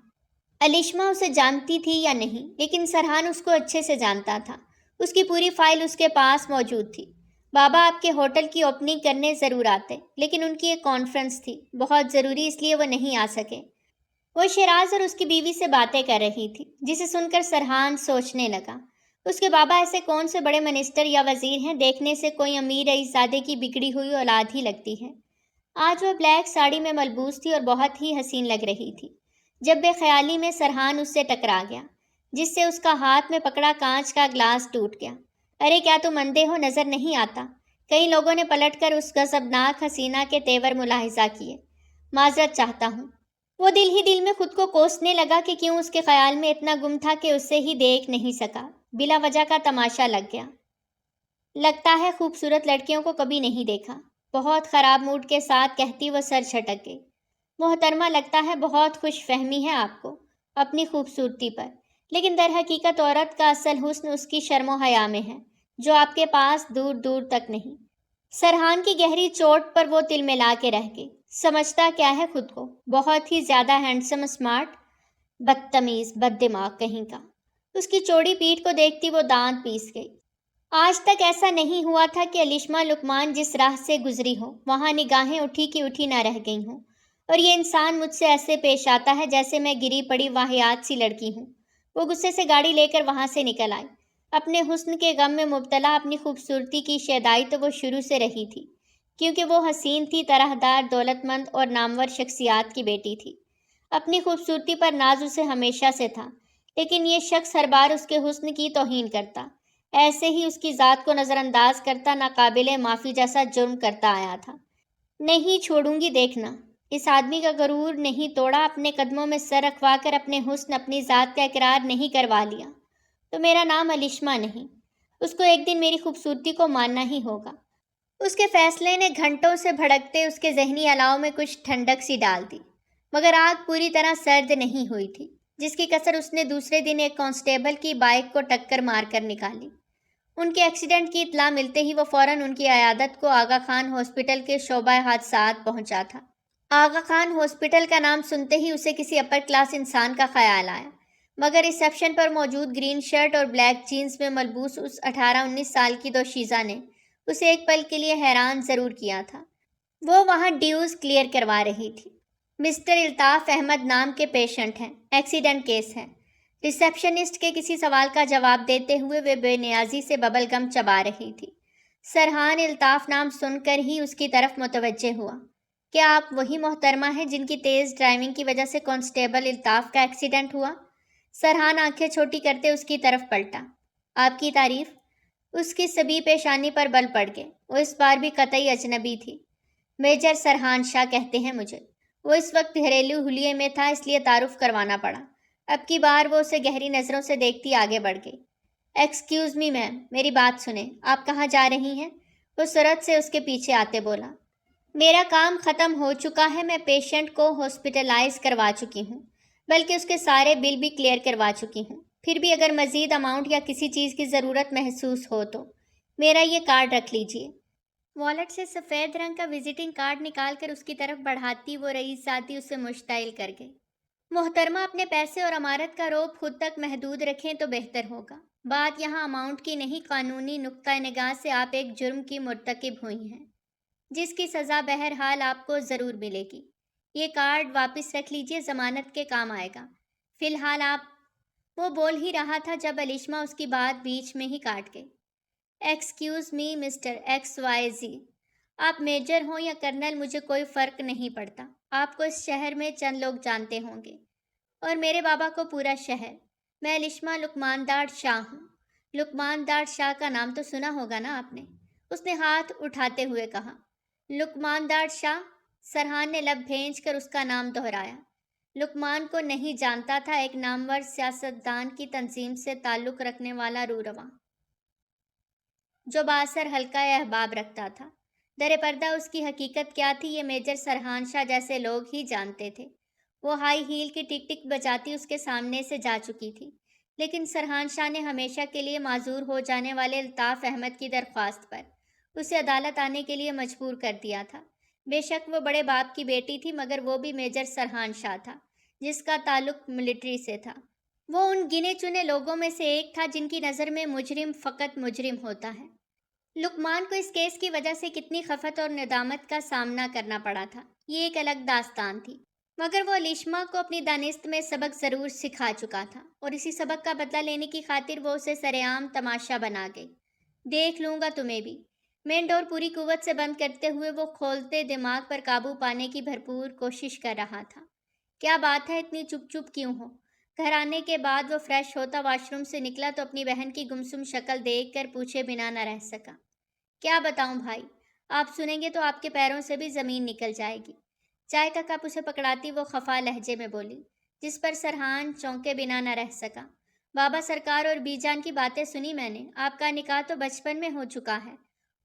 علیشما اسے جانتی تھی یا نہیں، لیکن سرحان اس کو اچھے سے جانتا تھا۔ اس کی پوری فائل اس کے پاس موجود تھی۔ بابا آپ کے ہوٹل کی اوپننگ کرنے ضرور آتے، لیکن ان کی ایک کانفرنس تھی، بہت ضروری، اس لیے وہ نہیں آ سکے۔ وہ شیراز اور اس کی بیوی سے باتیں کر رہی تھی، جسے سن کر سرحان سوچنے لگا، اس کے بابا ایسے کون سے بڑے منسٹر یا وزیر ہیں، دیکھنے سے کوئی امیر رئیس زادے کی بگڑی ہوئی اولاد ہی لگتی ہے۔ آج وہ بلیک ساڑی میں ملبوس تھی اور بہت ہی حسین لگ رہی تھی، جب بے خیالی میں سرحان اس سے ٹکرا گیا، جس سے اس کا ہاتھ میں پکڑا کانچ کا گلاس ٹوٹ گیا۔ ارے کیا تم اندھے ہو، نظر نہیں آتا؟ کئی لوگوں نے پلٹ کر اس غضبناک حسینہ کے تیور ملاحظہ کیے۔ معذرت چاہتا ہوں۔ وہ دل ہی دل میں خود کو کوسنے لگا کہ کیوں اس کے خیال میں اتنا گم تھا کہ اسے ہی دیکھ نہیں سکا۔ بلا وجہ کا تماشا لگ گیا۔ لگتا ہے خوبصورت لڑکیوں کو کبھی نہیں دیکھا، بہت خراب موڈ کے ساتھ کہتی وہ سر جھٹک گئی۔ محترمہ، لگتا ہے بہت خوش فہمی ہے آپ کو اپنی خوبصورتی پر، لیکن در حقیقت عورت کا اصل حسن اس کی شرم و حیا میں ہے، جو آپ کے پاس دور دور تک نہیں۔ سرحان کی گہری چوٹ پر وہ تل ملا کے رہ گئی۔ سمجھتا کیا ہے خود کو؟ بہت ہی زیادہ ہینڈسم، اسمارٹ، بدتمیز، بد دماغ کہیں کا۔ اس کی چوڑی پیٹھ کو دیکھتی وہ دانت پیس گئی۔ آج تک ایسا نہیں ہوا تھا کہ علیشما لقمان جس راہ سے گزری ہو، وہاں نگاہیں اٹھی کی اٹھی نہ رہ گئی ہوں، اور یہ انسان مجھ سے ایسے پیش آتا ہے جیسے میں گری پڑی واہیات سی لڑکی ہوں۔ وہ غصے سے گاڑی لے کر وہاں سے نکل آئی۔ اپنے حسن کے غم میں مبتلا، اپنی خوبصورتی کی شیدائی تو وہ شروع سے رہی تھی، کیونکہ وہ حسین تھی، طرحدار، دولت مند اور نامور شخصیات کی بیٹی تھی۔ اپنی خوبصورتی پر ناز اسے ہمیشہ سے تھا، لیکن یہ شخص ہر بار اس کے حسن کی توہین کرتا، ایسے ہی اس کی ذات کو نظر انداز کرتا، ناقابل معافی جیسا جرم کرتا آیا تھا۔ نہیں چھوڑوں گی دیکھنا۔ اس آدمی کا غرور نہیں توڑا، اپنے قدموں میں سر رکھوا کر اپنے حسن، اپنی ذات کا اقرار نہیں کروا لیا، تو میرا نام علیشما نہیں۔ اس کو ایک دن میری خوبصورتی کو ماننا ہی ہوگا۔ اس کے فیصلے نے گھنٹوں سے بھڑکتے اس کے ذہنی الاؤ میں کچھ ٹھنڈک سی ڈال دی، مگر آگ پوری طرح سرد نہیں ہوئی تھی، جس کی کسر اس نے دوسرے دن ایک کانسٹیبل کی بائک کو ٹکر مار کر نکالی۔ ان کے ایکسیڈنٹ کی اطلاع ملتے ہی وہ فوراً ان کی عیادت کو آغا خان ہاسپٹل کے شعبہ حادثات پہنچا تھا۔ آغا خان ہاسپٹل کا نام سنتے ہی اسے کسی اپر کلاس انسان کا خیال آیا، مگر ریسیپشن پر موجود گرین شرٹ اور بلیک جینز میں ملبوس اس 18-19 سال کی دوشیزہ نے اسے ایک پل کے لیے حیران ضرور کیا تھا۔ وہ وہاں ڈیوز کلیئر کروا رہی تھی۔ مسٹر الطاف احمد نام کے پیشنٹ ہیں، ایکسیڈنٹ کیس ہے۔ ریسیپشنسٹ کے کسی سوال کا جواب دیتے ہوئے وہ بے نیازی سے ببل گم چبا رہی تھی۔ سرحان الطاف نام سن کر ہی اس کی طرف متوجہ ہوا۔ کیا آپ وہی محترمہ ہیں جن کی تیز ڈرائیونگ کی وجہ سے کانسٹیبل الطاف کا ایکسیڈنٹ ہوا؟ سرحان آنکھیں چھوٹی کرتے اس کی طرف پلٹا۔ آپ کی تعریف؟ اس کی سبھی پیشانی پر بل پڑ گئے۔ وہ اس بار بھی قطعی اجنبی تھی۔ میجر سرحان شاہ کہتے ہیں مجھے۔ وہ اس وقت گھریلو حلیے میں تھا، اس لیے تعارف کروانا پڑا۔ اب کی بار وہ اسے گہری نظروں سے دیکھتی آگے بڑھ گئی۔ ایکسکیوز می میم، میری بات سنیں، آپ کہاں جا رہی ہیں؟ وہ سرعت سے اس کے پیچھے آتے بولا۔ میرا کام ختم ہو چکا ہے، میں پیشنٹ کو ہاسپٹلائز کروا چکی ہوں، بلکہ اس کے سارے بل بھی کلیئر کروا چکی ہوں۔ پھر بھی اگر مزید اماؤنٹ یا کسی چیز کی ضرورت محسوس ہو تو میرا یہ کارڈ رکھ لیجئے۔ والیٹ سے سفید رنگ کا وزٹنگ کارڈ نکال کر اس کی طرف بڑھاتی وہ رئیس ذاتی اسے مشتعل کر گئی۔ محترمہ، اپنے پیسے اور امارت کا روب خود تک محدود رکھیں تو بہتر ہوگا۔ بات یہاں اماؤنٹ کی نہیں، قانونی نقطہ نگاہ سے آپ ایک جرم کی مرتکب ہوئی ہیں، جس کی سزا بہرحال آپ کو ضرور ملے گی۔ یہ کارڈ واپس رکھ لیجئے، ضمانت کے کام آئے گا۔ فی الحال آپ… وہ بول ہی رہا تھا جب علیشما اس کی بات بیچ میں ہی کاٹ گئی۔ Excuse me mister X Y Z, آپ میجر ہوں یا کرنل مجھے کوئی فرق نہیں پڑتا۔ آپ کو اس شہر میں چند لوگ جانتے ہوں گے، اور میرے بابا کو پورا شہر۔ میں علیشما لقماندار شاہ ہوں۔ لقماندار شاہ کا نام تو سنا ہوگا نا آپ نے؟ اس نے ہاتھ اٹھاتے ہوئے کہا۔ لقماندار شاہ؟ سرحان نے لب بھینچ کر اس کا نام دہرایا۔ لقمان کو نہیں جانتا تھا، ایک نامور سیاستدان کی تنظیم سے تعلق رکھنے والا رورواں، جو بااثر حلقہ احباب رکھتا تھا، در پردہ اس کی حقیقت کیا تھی یہ میجر سرحان شاہ جیسے لوگ ہی جانتے تھے۔ وہ ہائی ہیل کی ٹک ٹک بجاتی اس کے سامنے سے جا چکی تھی، لیکن سرحان شاہ نے ہمیشہ کے لیے معذور ہو جانے والے الطاف احمد کی درخواست پر اسے عدالت آنے کے لیے مجبور کر دیا تھا۔ بے شک وہ بڑے باپ کی بیٹی تھی، مگر وہ بھی میجر سرحان شاہ تھا جس کا تعلق ملٹری سے تھا۔ وہ ان گنے چنے لوگوں میں سے ایک تھا جن کی نظر میں مجرم فقط مجرم ہوتا ہے۔ لقمان کو اس کیس کی وجہ سے کتنی خفت اور ندامت کا سامنا کرنا پڑا تھا، یہ ایک الگ داستان تھی، مگر وہ علیشما کو اپنی دانست میں سبق ضرور سکھا چکا تھا، اور اسی سبق کا بدلہ لینے کی خاطر وہ اسے سرعام تماشا بنا گئی۔ دیکھ لوں گا تمہیں بھی۔ مین ڈور پوری قوت سے بند کرتے ہوئے وہ کھولتے دماغ پر قابو پانے کی بھرپور کوشش کر رہا تھا۔ کیا بات ہے، اتنی چپ چپ کیوں ہو؟ گھر آنے کے بعد وہ فریش ہوتا واش روم سے نکلا تو اپنی بہن کی گمسم شکل دیکھ کر پوچھے بنا نہ رہ سکا۔ کیا بتاؤں بھائی، آپ سنیں گے تو آپ کے پیروں سے بھی زمین نکل جائے گی۔ چائے کا کپ اسے پکڑاتی وہ خفا لہجے میں بولی، جس پر سرحان چونکے بنا نہ رہ سکا۔ بابا سرکار اور بی جان کی باتیں سنی میں نے، آپ کا نکاح تو بچپن میں ہو چکا ہے،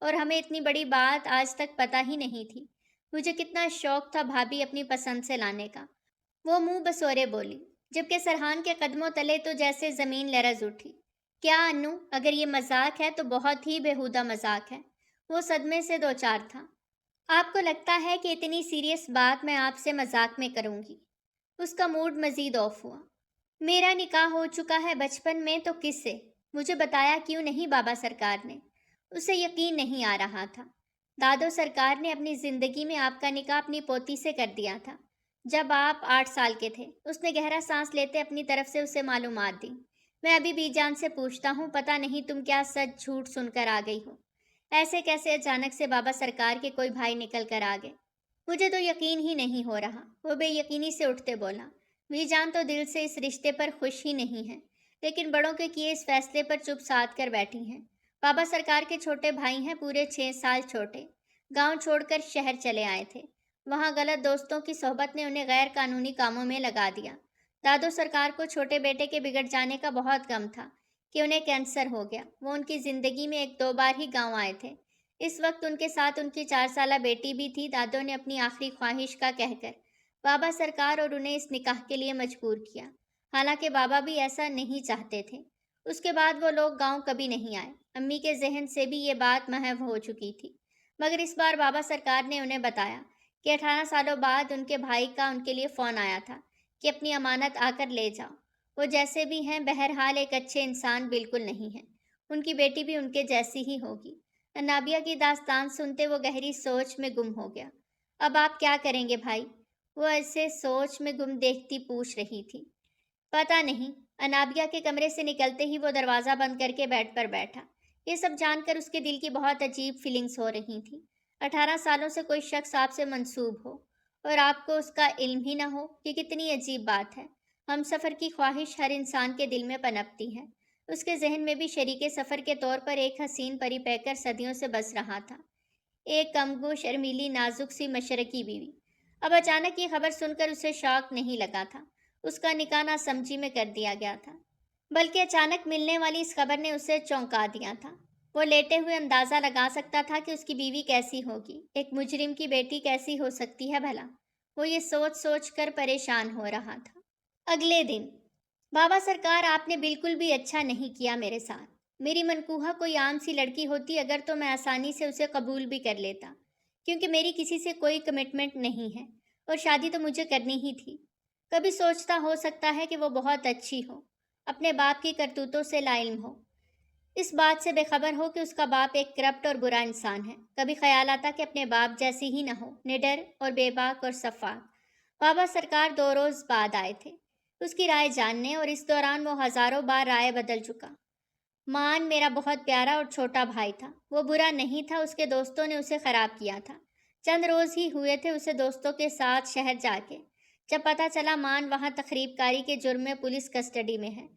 اور ہمیں اتنی بڑی بات آج تک پتہ ہی نہیں تھی۔ مجھے کتنا شوق تھا بھابھی اپنی پسند سے لانے کا، وہ منہ بسورے بولی، جبکہ سرحان کے قدموں تلے تو جیسے زمین لرز اٹھی۔ کیا انو، اگر یہ مذاق ہے تو بہت ہی بیہودہ مذاق ہے۔ وہ صدمے سے دوچار تھا۔ آپ کو لگتا ہے کہ اتنی سیریس بات میں آپ سے مذاق میں کروں گی؟ اس کا موڈ مزید آف ہوا۔ میرا نکاح ہو چکا ہے بچپن میں تو کس سے؟ مجھے بتایا کیوں نہیں بابا سرکار نے؟ اسے یقین نہیں آ رہا تھا۔ دادو سرکار نے اپنی زندگی میں آپ کا نکاح اپنی پوتی سے کر دیا تھا جب آپ 8 سال کے تھے۔ اس نے گہرا سانس لیتے اپنی طرف سے اسے معلومات دی۔ میں ابھی بی جان سے پوچھتا ہوں، پتہ نہیں تم کیا سچ جھوٹ سن کر آ گئی ہو۔ ایسے کیسے اچانک سے بابا سرکار کے کوئی بھائی نکل کر آ گئے؟ مجھے تو یقین ہی نہیں ہو رہا، وہ بے یقینی سے اٹھتے بولا۔ بی جان تو دل سے اس رشتے پر خوش ہی نہیں ہے، لیکن بڑوں کے کیے اس فیصلے پر چپ سادھ کر بیٹھی ہیں۔ بابا سرکار کے چھوٹے بھائی ہیں، پورے 6 سال چھوٹے، گاؤں چھوڑ کر شہر چلے آئے تھے۔ وہاں غلط دوستوں کی صحبت نے انہیں غیر قانونی کاموں میں لگا دیا۔ دادو سرکار کو چھوٹے بیٹے کے بگڑ جانے کا بہت غم تھا کہ انہیں کینسر ہو گیا۔ وہ ان کی زندگی میں 1-2 بار ہی گاؤں آئے تھے۔ اس وقت ان کے ساتھ ان کی 4 سالہ بیٹی بھی تھی۔ دادو نے اپنی آخری خواہش کا کہہ کر بابا سرکار اور انہیں اس نکاح کے لیے مجبور کیا، حالانکہ بابا بھی ایسا نہیں چاہتے تھے۔ اس کے بعد وہ لوگ گاؤں کبھی نہیں آئے۔ امی کے ذہن سے بھی یہ بات محو ہو چکی تھی، مگر اس بار بابا سرکار نے انہیں بتایا کہ 18 سالوں بعد ان کے بھائی کا ان کے لیے فون آیا تھا کہ اپنی امانت آ کر لے جاؤ۔ وہ جیسے بھی ہیں بہرحال ایک اچھے انسان بالکل نہیں ہیں۔ ان کی بیٹی بھی ان کے جیسی ہی ہوگی۔ انابیہ کی داستان سنتے وہ گہری سوچ میں گم ہو گیا۔ اب آپ کیا کریں گے بھائی؟ وہ ایسے سوچ میں گم دیکھتی پوچھ رہی تھی۔ پتہ نہیں۔ انابیہ کے کمرے سے نکلتے ہی وہ دروازہ بند کر کے بیڈ پر بیٹھا۔ یہ سب جان کر اس کے دل کی بہت عجیب فیلنگز ہو رہی تھیں۔ 18 سالوں سے کوئی شخص آپ سے منسوب ہو اور آپ کو اس کا علم ہی نہ ہو، یہ کتنی عجیب بات ہے۔ ہم سفر کی خواہش ہر انسان کے دل میں پنپتی ہے۔ اس کے ذہن میں بھی شریک سفر کے طور پر ایک حسین پری پیکر صدیوں سے بس رہا تھا، ایک کمگو شرمیلی نازک سی مشرقی بیوی۔ اب اچانک یہ خبر سن کر اسے شوق نہیں لگا تھا، اس کا نکاح ناسمجھی میں کر دیا گیا تھا، بلکہ اچانک ملنے والی اس خبر نے اسے چونکا دیا تھا۔ وہ لیٹے ہوئے اندازہ لگا سکتا تھا کہ اس کی بیوی کیسی ہوگی، ایک مجرم کی بیٹی کیسی ہو سکتی ہے بھلا۔ وہ یہ سوچ سوچ کر پریشان ہو رہا تھا۔ اگلے دن، بابا سرکار آپ نے بالکل بھی اچھا نہیں کیا میرے ساتھ۔ میری منکوہا کوئی عام سی لڑکی ہوتی اگر تو میں آسانی سے اسے قبول بھی کر لیتا، کیونکہ میری کسی سے کوئی کمٹمنٹ نہیں ہے اور شادی تو مجھے کرنی ہی تھی۔ کبھی سوچتا ہو سکتا ہے کہ وہ بہت اچھی ہو، اپنے باپ کی کرتوتوں سے لا علم ہو، اس بات سے بے خبر ہو کہ اس کا باپ ایک کرپٹ اور برا انسان ہے۔ کبھی خیال آتا کہ اپنے باپ جیسی ہی نہ ہو، نڈر اور بے باک اور صفاک۔ بابا سرکار 2 روز بعد آئے تھے اس کی رائے جاننے، اور اس دوران وہ ہزاروں بار رائے بدل چکا۔ مان میرا بہت پیارا اور چھوٹا بھائی تھا، وہ برا نہیں تھا، اس کے دوستوں نے اسے خراب کیا تھا۔ چند روز ہی ہوئے تھے اسے دوستوں کے ساتھ شہر جا کے، جب پتہ چلا مان وہاں تخریب کاری کے جرم میں پولیس کسٹڈی میں ہے۔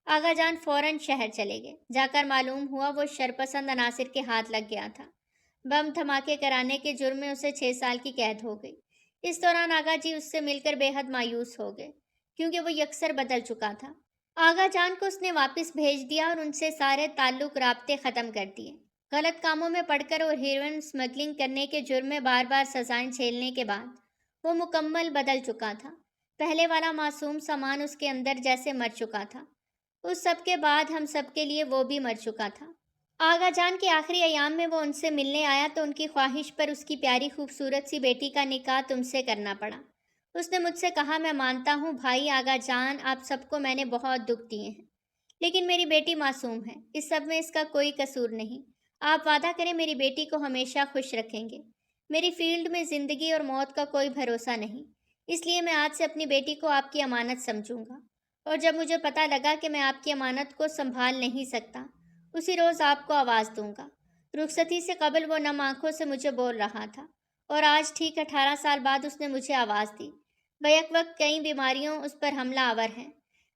آغا جان فوراً شہر چلے گئے۔ جا کر معلوم ہوا وہ شرپسند عناصر کے ہاتھ لگ گیا تھا۔ بم دھماکے کرانے کے جرم میں اسے 6 سال کی قید ہو گئی۔ اس دوران آغا جی اس سے مل کر بے حد مایوس ہو گئے، کیونکہ وہ یکسر بدل چکا تھا۔ آغا جان کو اس نے واپس بھیج دیا اور ان سے سارے تعلق رابطے ختم کر دیے۔ غلط کاموں میں پڑ کر اور ہیروئن اسمگلنگ کرنے کے جرم میں بار بار سزائیں جھیلنے کے بعد وہ مکمل بدل چکا تھا۔ پہلے والا معصوم سامان اس کے اندر جیسے مر چکا تھا۔ اس سب کے بعد ہم سب کے لیے وہ بھی مر چکا تھا۔ آغا جان کے آخری ایام میں وہ ان سے ملنے آیا تو ان کی خواہش پر اس کی پیاری خوبصورت سی بیٹی کا نکاح تم سے کرنا پڑا۔ اس نے مجھ سے کہا، میں مانتا ہوں بھائی آغا جان، آپ سب کو میں نے بہت دکھ دیے ہیں، لیکن میری بیٹی معصوم ہے، اس سب میں اس کا کوئی قصور نہیں۔ آپ وعدہ کریں میری بیٹی کو ہمیشہ خوش رکھیں گے۔ میری فیلڈ میں زندگی اور موت کا کوئی بھروسہ نہیں، اس لیے میں آج سے اپنی بیٹی کو آپ کی امانت سمجھوں گا، اور جب مجھے پتہ لگا کہ میں آپ کی امانت کو سنبھال نہیں سکتا، اسی روز آپ کو آواز دوں گا۔ رخصتی سے قبل وہ نم آنکھوں سے مجھے بول رہا تھا، اور آج ٹھیک 18 سال بعد اس نے مجھے آواز دی۔ بیک وقت کئی بیماریوں اس پر حملہ آور ہیں۔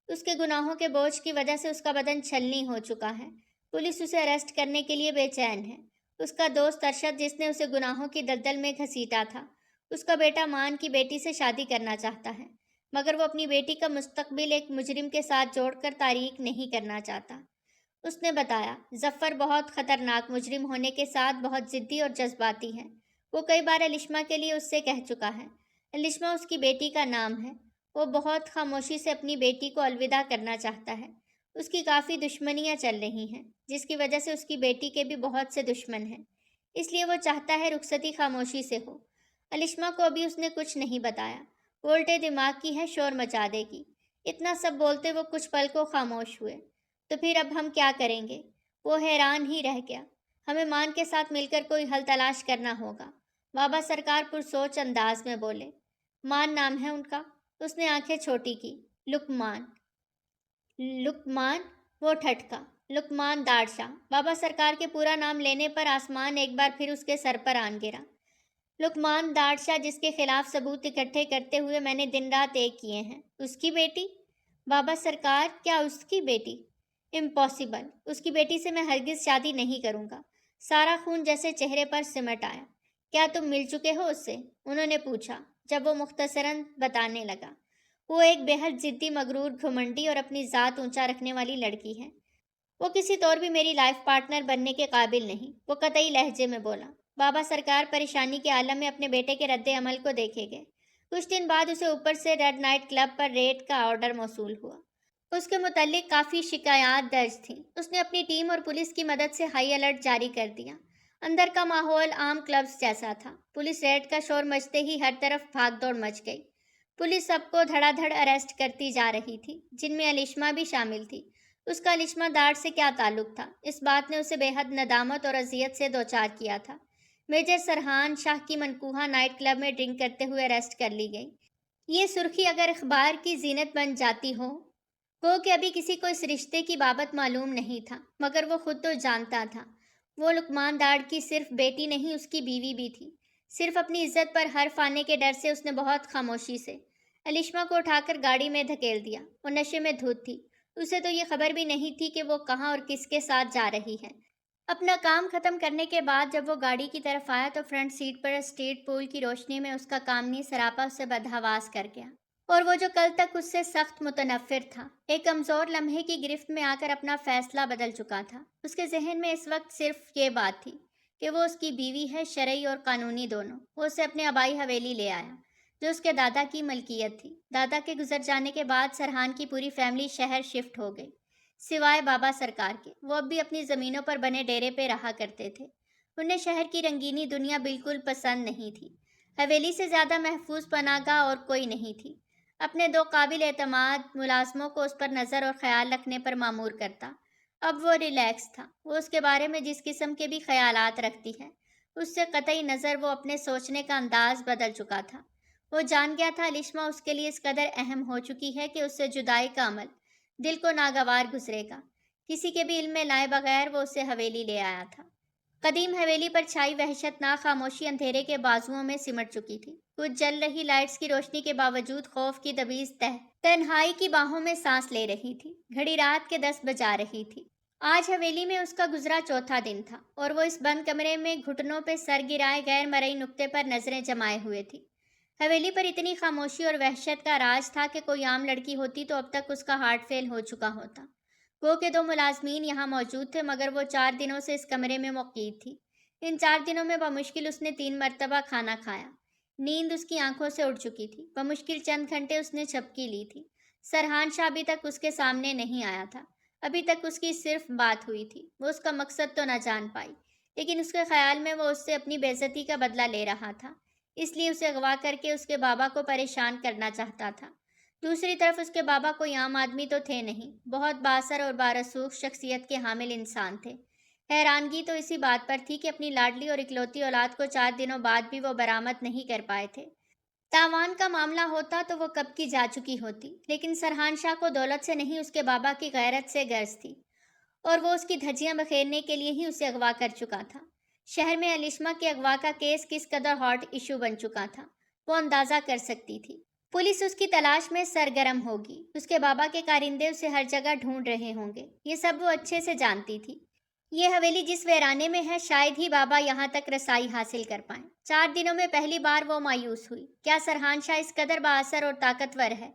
اس کے گناہوں کے بوجھ کی وجہ سے اس کا بدن چھلنی ہو چکا ہے۔ پولیس اسے اریسٹ کرنے کے لیے بے چین ہے۔ اس کا دوست ارشد، جس نے اسے گناہوں کی دلدل میں گھسیٹا تھا، اس کا بیٹا مان کی بیٹی سے شادی کرنا چاہتا ہے، مگر وہ اپنی بیٹی کا مستقبل ایک مجرم کے ساتھ جوڑ کر تاریک نہیں کرنا چاہتا۔ اس نے بتایا، ظفر بہت خطرناک مجرم ہونے کے ساتھ بہت ضدی اور جذباتی ہے۔ وہ کئی بار علیشما کے لیے اس سے کہہ چکا ہے۔ علیشما اس کی بیٹی کا نام ہے۔ وہ بہت خاموشی سے اپنی بیٹی کو الوداع کرنا چاہتا ہے۔ اس کی کافی دشمنیاں چل رہی ہیں، جس کی وجہ سے اس کی بیٹی کے بھی بہت سے دشمن ہیں، اس لیے وہ چاہتا ہے رخصتی خاموشی سے ہو۔ علیشما کو ابھی اس نے کچھ نہیں بتایا۔ وہ الٹے دماغ کی ہے، شور مچا دے گی۔ اتنا سب بولتے وہ کچھ پل کو خاموش ہوئے۔ تو پھر اب ہم کیا کریں گے؟ وہ حیران ہی رہ گیا۔ ہمیں مان کے ساتھ مل کر کوئی حل تلاش کرنا ہوگا، بابا سرکار پرسوچ انداز میں بولے۔ مان نام ہے ان کا؟ اس نے آنکھیں چھوٹی کی۔ لقمان۔ لقمان؟ وہ ٹھٹکا۔ لقمان داڑشاہ۔ بابا سرکار کے پورا نام لینے پر آسمان ایک بار پھر اس کے سر پر آن گرا۔ لقمان داڑشاہ، جس کے خلاف ثبوت اکٹھے کرتے ہوئے میں نے دن رات ایک کیے ہیں۔ اس کی بیٹی؟ بابا سرکار، کیا اس کی بیٹی؟ امپاسبل۔ اس کی بیٹی سے میں ہرگز شادی نہیں کروں گا۔ سارا خون جیسے چہرے پر سمٹ آیا۔ کیا تم مل چکے ہو اس سے؟ انہوں نے پوچھا، جب وہ مختصراً بتانے لگا۔ وہ ایک بے حد ضدی، مغرور، گھمنڈی اور اپنی ذات اونچا رکھنے والی لڑکی ہے۔ وہ کسی طور بھی میری لائف پارٹنر بننے کے قابل نہیں، وہ قطعی لہجے میں بولا۔ بابا سرکار پریشانی کے عالم میں اپنے بیٹے کے رد عمل کو دیکھے گئے۔ کچھ دن بعد اسے اوپر سے ریڈ نائٹ کلب پر ریڈ کا آرڈر موصول ہوا۔ اس کے متعلق کافی شکایات درج تھیں۔ اس نے اپنی ٹیم اور پولیس کی مدد سے ہائی الرٹ جاری کر دیا۔ اندر کا ماحول عام کلبز جیسا تھا۔ پولیس ریڈ کا شور مچتے ہی ہر طرف بھاگ دوڑ مچ گئی۔ پولیس سب کو دھڑا دھڑ اریسٹ کرتی جا رہی تھی، جن میں علیشما بھی شامل تھی۔ اس کا علیشما داڑ سے کیا تعلق تھا؟ اس بات نے اسے بے حد ندامت اور اذیت سے دوچار کیا تھا۔ میجر سرحان شاہ کی منکوہا نائٹ کلب میں ڈرنک کرتے ہوئے اریسٹ کر لی گئی۔ یہ سرخی اگر اخبار کی زینت بن جاتی ہو، گو کہ ابھی کسی کو اس رشتے کی بابت معلوم نہیں تھا، مگر وہ خود تو جانتا تھا۔ وہ لقمان داڑ کی صرف بیٹی نہیں، اس کی بیوی بھی تھی۔ صرف اپنی عزت پر حرف آنے کے ڈر سے اس نے بہت خاموشی سے علیشما کو اٹھا کر گاڑی میں دھکیل دیا۔ وہ نشے میں دھت تھی۔ اسے تو یہ خبر بھی نہیں تھی کہ وہ کہاں اور کس کے ساتھ جا رہی ہے۔ اپنا کام ختم کرنے کے بعد جب وہ گاڑی کی طرف آیا تو فرنٹ سیٹ پر اسٹریٹ پول کی روشنی میں اس کا کامنی سراپا اس سے بدحواس کر گیا، اور وہ جو کل تک اس سے سخت متنفر تھا، ایک کمزور لمحے کی گرفت میں آ کر اپنا فیصلہ بدل چکا تھا۔ اس کے ذہن میں اس وقت صرف یہ بات تھی کہ وہ اس کی بیوی ہے، شرعی اور قانونی دونوں۔ وہ اسے اپنے آبائی حویلی لے آیا، جو اس کے دادا کی ملکیت تھی۔ دادا کے گزر جانے کے بعد سرحان کی پوری فیملی شہر شفٹ ہو گئی، سوائے بابا سرکار کے۔ وہ اب بھی اپنی زمینوں پر بنے ڈیرے پہ رہا کرتے تھے۔ انہیں شہر کی رنگینی دنیا بالکل پسند نہیں تھی۔ حویلی سے زیادہ محفوظ پناہ گاہ اور کوئی نہیں تھی۔ اپنے 2 قابل اعتماد ملازموں کو اس پر نظر اور خیال رکھنے پر مامور کرتا۔ اب وہ ریلیکس تھا۔ وہ اس کے بارے میں جس قسم کے بھی خیالات رکھتی ہے، اس سے قطعی نظر وہ اپنے سوچنے کا انداز بدل چکا تھا۔ وہ جان گیا تھا علیشما اس کے لیے اس قدر اہم ہو چکی ہے کہ اس سے جدائی کا عمل دل کو ناگوار گزرے گا۔ کسی کے بھی علم میں لائے بغیر وہ اسے حویلی لے آیا تھا۔ قدیم حویلی پر چھائی وحشتناک خاموشی اندھیرے کے بازوؤں میں سمٹ چکی تھی۔ کچھ جل رہی لائٹس کی روشنی کے باوجود خوف کی دبیز تنہائی کی باہوں میں سانس لے رہی تھی۔ گھڑی رات کے 10 بجا رہی تھی۔ آج حویلی میں اس کا گزرا چوتھا دن تھا، اور وہ اس بند کمرے میں گھٹنوں پہ سر گرائے غیر مرئی نقطے پر نظریں جمائے ہوئے تھی۔ حویلی پر اتنی خاموشی اور وحشت کا راج تھا کہ کوئی عام لڑکی ہوتی تو اب تک اس کا ہارٹ فیل ہو چکا ہوتا۔ گو کہ 2 ملازمین یہاں موجود تھے، مگر وہ 4 دنوں سے اس کمرے میں مقید تھی۔ ان 4 دنوں میں بمشکل اس نے 3 مرتبہ کھانا کھایا۔ نیند اس کی آنکھوں سے اڑ چکی تھی۔ بمشکل چند گھنٹے اس نے جھپکی لی تھی۔ سرحان شاہ ابھی تک اس کے سامنے نہیں آیا تھا۔ ابھی تک اس کی صرف بات ہوئی تھی۔ وہ اس کا مقصد تو نہ جان پائی، لیکن اس کے خیال میں وہ اس سے اپنی بے عزتی کا بدلہ لے رہا تھا، اس لیے اسے اغوا کر کے اس کے بابا کو پریشان کرنا چاہتا تھا۔ دوسری طرف اس کے بابا کوئی عام آدمی تو تھے نہیں، بہت بااثر اور بارسوخ شخصیت کے حامل انسان تھے۔ حیرانگی تو اسی بات پر تھی کہ اپنی لاڈلی اور اکلوتی اولاد کو 4 دنوں بعد بھی وہ برآمد نہیں کر پائے تھے۔ تاوان کا معاملہ ہوتا تو وہ کب کی جا چکی ہوتی، لیکن سرحان شاہ کو دولت سے نہیں، اس کے بابا کی غیرت سے غرض تھی، اور وہ اس کی دھجیاں بکھیرنے کے لیے ہی اسے اغوا کر چکا تھا۔ شہر میں علیشما کے اغوا کا کیس کس قدر ہاٹ ایشو بن چکا تھا، وہ اندازہ کر سکتی تھی۔ پولیس اس کی تلاش میں سرگرم ہوگی، اس کے بابا کے کارندے اسے ہر جگہ ڈھونڈ رہے ہوں گے، یہ سب وہ اچھے سے جانتی تھی۔ یہ حویلی جس ویرانے میں ہے، شاید ہی بابا یہاں تک رسائی حاصل کر پائیں۔ 4 دنوں میں پہلی بار وہ مایوس ہوئی۔ کیا سرحان شاہ اس قدر بااثر اور طاقتور ہے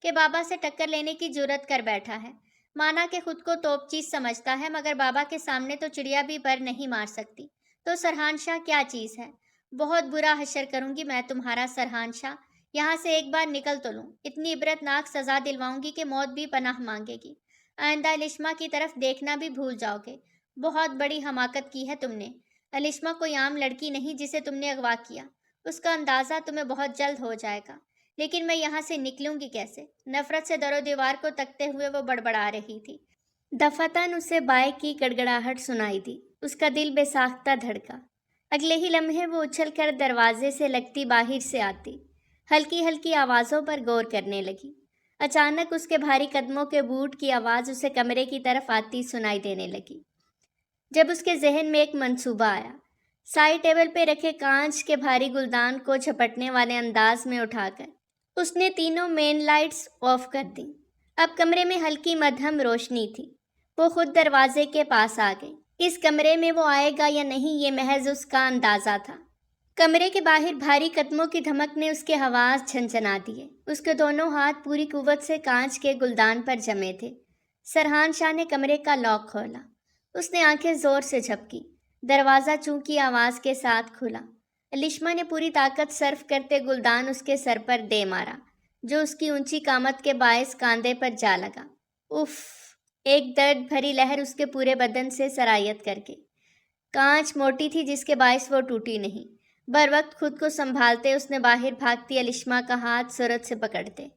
کہ بابا سے ٹکر لینے کی جرأت کر بیٹھا ہے؟ مانا کہ خود کو توپ چیز سمجھتا ہے، مگر بابا کے سامنے تو چڑیا بھی پر نہیں مار سکتی، تو سرحان شاہ کیا چیز ہے؟ بہت برا حشر کروں گی میں تمہارا سرحان شاہ، یہاں سے ایک بار نکل تو لوں، اتنی عبرتناک سزا دلواؤں گی کہ موت بھی پناہ مانگے گی۔ آئندہ علیشما کی طرف دیکھنا بھی بھول جاؤ گے۔ بہت بڑی حماقت کی ہے تم نے۔ علیشما کوئی عام لڑکی نہیں جسے تم نے اغوا کیا، اس کا اندازہ تمہیں بہت جلد ہو جائے گا۔ لیکن میں یہاں سے نکلوں گی کیسے؟ نفرت سے در و دیوار کو تکتے ہوئے وہ بڑبڑا رہی تھی۔ دفعتاً اسے بائک کی گڑگڑاہٹ سنائی دی، اس کا دل بے ساختہ دھڑکا۔ اگلے ہی لمحے وہ اچھل کر دروازے سے لگتی باہر سے آتی ہلکی ہلکی آوازوں پر غور کرنے لگی۔ اچانک اس کے بھاری قدموں کے بوٹ کی آواز اسے کمرے کی طرف آتی سنائی دینے لگی۔ جب اس کے ذہن میں ایک منصوبہ آیا، سائڈ ٹیبل پہ رکھے کانچ کے بھاری گلدان کو جھپٹنے والے انداز میں اٹھا کر اس نے تینوں مین لائٹس آف کر دیں۔ اب کمرے میں ہلکی مدھم روشنی تھی۔ وہ خود دروازے کے پاس آ گئی۔ اس کمرے میں وہ آئے گا یا نہیں، یہ محض اس کا اندازہ تھا۔ کمرے کے باہر بھاری قدموں کی دھمک نے اس کے حواس جھنجھنا دیے۔ اس کے دونوں ہاتھ پوری قوت سے کانچ کے گلدان پر جمے تھے۔ سرحان شاہ نے کمرے کا لاک کھولا۔ اس نے آنکھیں زور سے جھپکی۔ دروازہ چونکی آواز کے ساتھ کھلا۔ علیشما نے پوری طاقت صرف کرتے گلدان اس کے سر پر دے مارا، جو اس کی اونچی قامت کے باعث کاندھے پر جا لگا۔ اف! ایک درد بھری لہر اس کے پورے بدن سے سرایت کر کے۔ کانچ موٹی تھی جس کے باعث وہ ٹوٹی نہیں۔ بروقت خود کو سنبھالتے اس نے باہر بھاگتی علیشما کا ہاتھ سرعت سے پکڑتے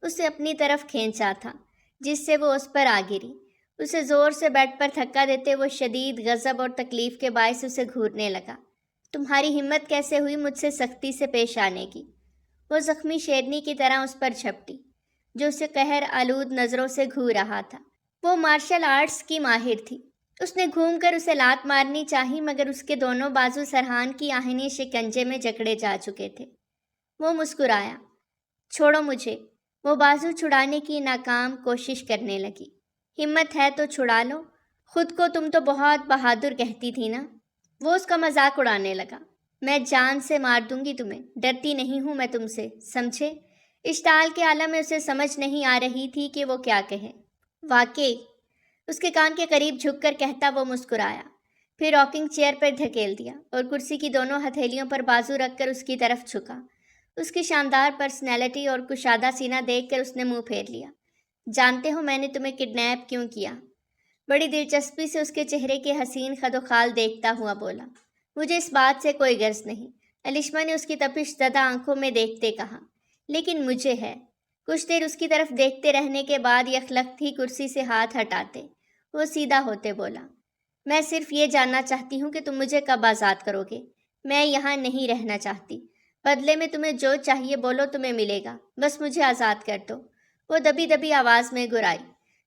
اسے اپنی طرف کھینچا تھا، جس سے وہ اس پر آ گری۔ اسے زور سے بیڈ پر دھکا دیتے وہ شدید غضب اور تکلیف کے باعث اسے گھورنے لگا۔ تمہاری ہمت کیسے ہوئی مجھ سے سختی سے پیش آنے کی؟ وہ زخمی شیرنی کی طرح اس پر جھپٹی، جو اسے قہر آلود نظروں سے گھور رہا تھا۔ وہ مارشل آرٹس کی ماہر تھی۔ اس نے گھوم کر اسے لات مارنی چاہی، مگر اس کے دونوں بازو سرحان کی آہنی شکنجے میں جکڑے جا چکے تھے۔ وہ مسکرایا۔ چھوڑو مجھے۔ وہ بازو چھڑانے کی ناکام کوشش کرنے لگی۔ ہمت ہے تو چھڑا لو، خود کو تم تو بہت بہادر کہتی تھی نا۔ وہ اس کا مذاق اڑانے لگا۔ میں جان سے مار دوں گی تمہیں، ڈرتی نہیں ہوں میں تم سے، سمجھے؟ اشتعال کے عالم میں اسے سمجھ نہیں آ رہی تھی کہ وہ کیا کہے۔ واقعی؟ اس کے کان کے قریب جھک کر کہتا وہ مسکرایا، پھر راکنگ چیئر پر دھکیل دیا اور کرسی کی دونوں ہتھیلیوں پر بازو رکھ کر اس کی طرف جھکا۔ اس کی شاندار پرسنالٹی اور کشادہ سینہ دیکھ کر اس نے منہ پھیر لیا۔ جانتے ہو میں نے تمہیں کڈنیپ کیوں کیا؟ بڑی دلچسپی سے اس کے چہرے کے حسین خد و خال دیکھتا ہوا بولا۔ مجھے اس بات سے کوئی غرض نہیں، علیشما نے اس کی تپش زدہ آنکھوں میں دیکھتے کہا، لیکن مجھے ہے۔ کچھ دیر اس کی طرف دیکھتے رہنے کے بعد یخلخت ہی کرسی سے ہاتھ ہٹاتے وہ سیدھا ہوتے بولا، میں صرف یہ جاننا چاہتی ہوں کہ تم مجھے کب آزاد کرو گے؟ میں یہاں نہیں رہنا چاہتی، بدلے میں تمہیں جو چاہیے بولو تمہیں ملے گا، بس مجھے آزاد کر دو۔ وہ دبی دبی آواز میں گرائی،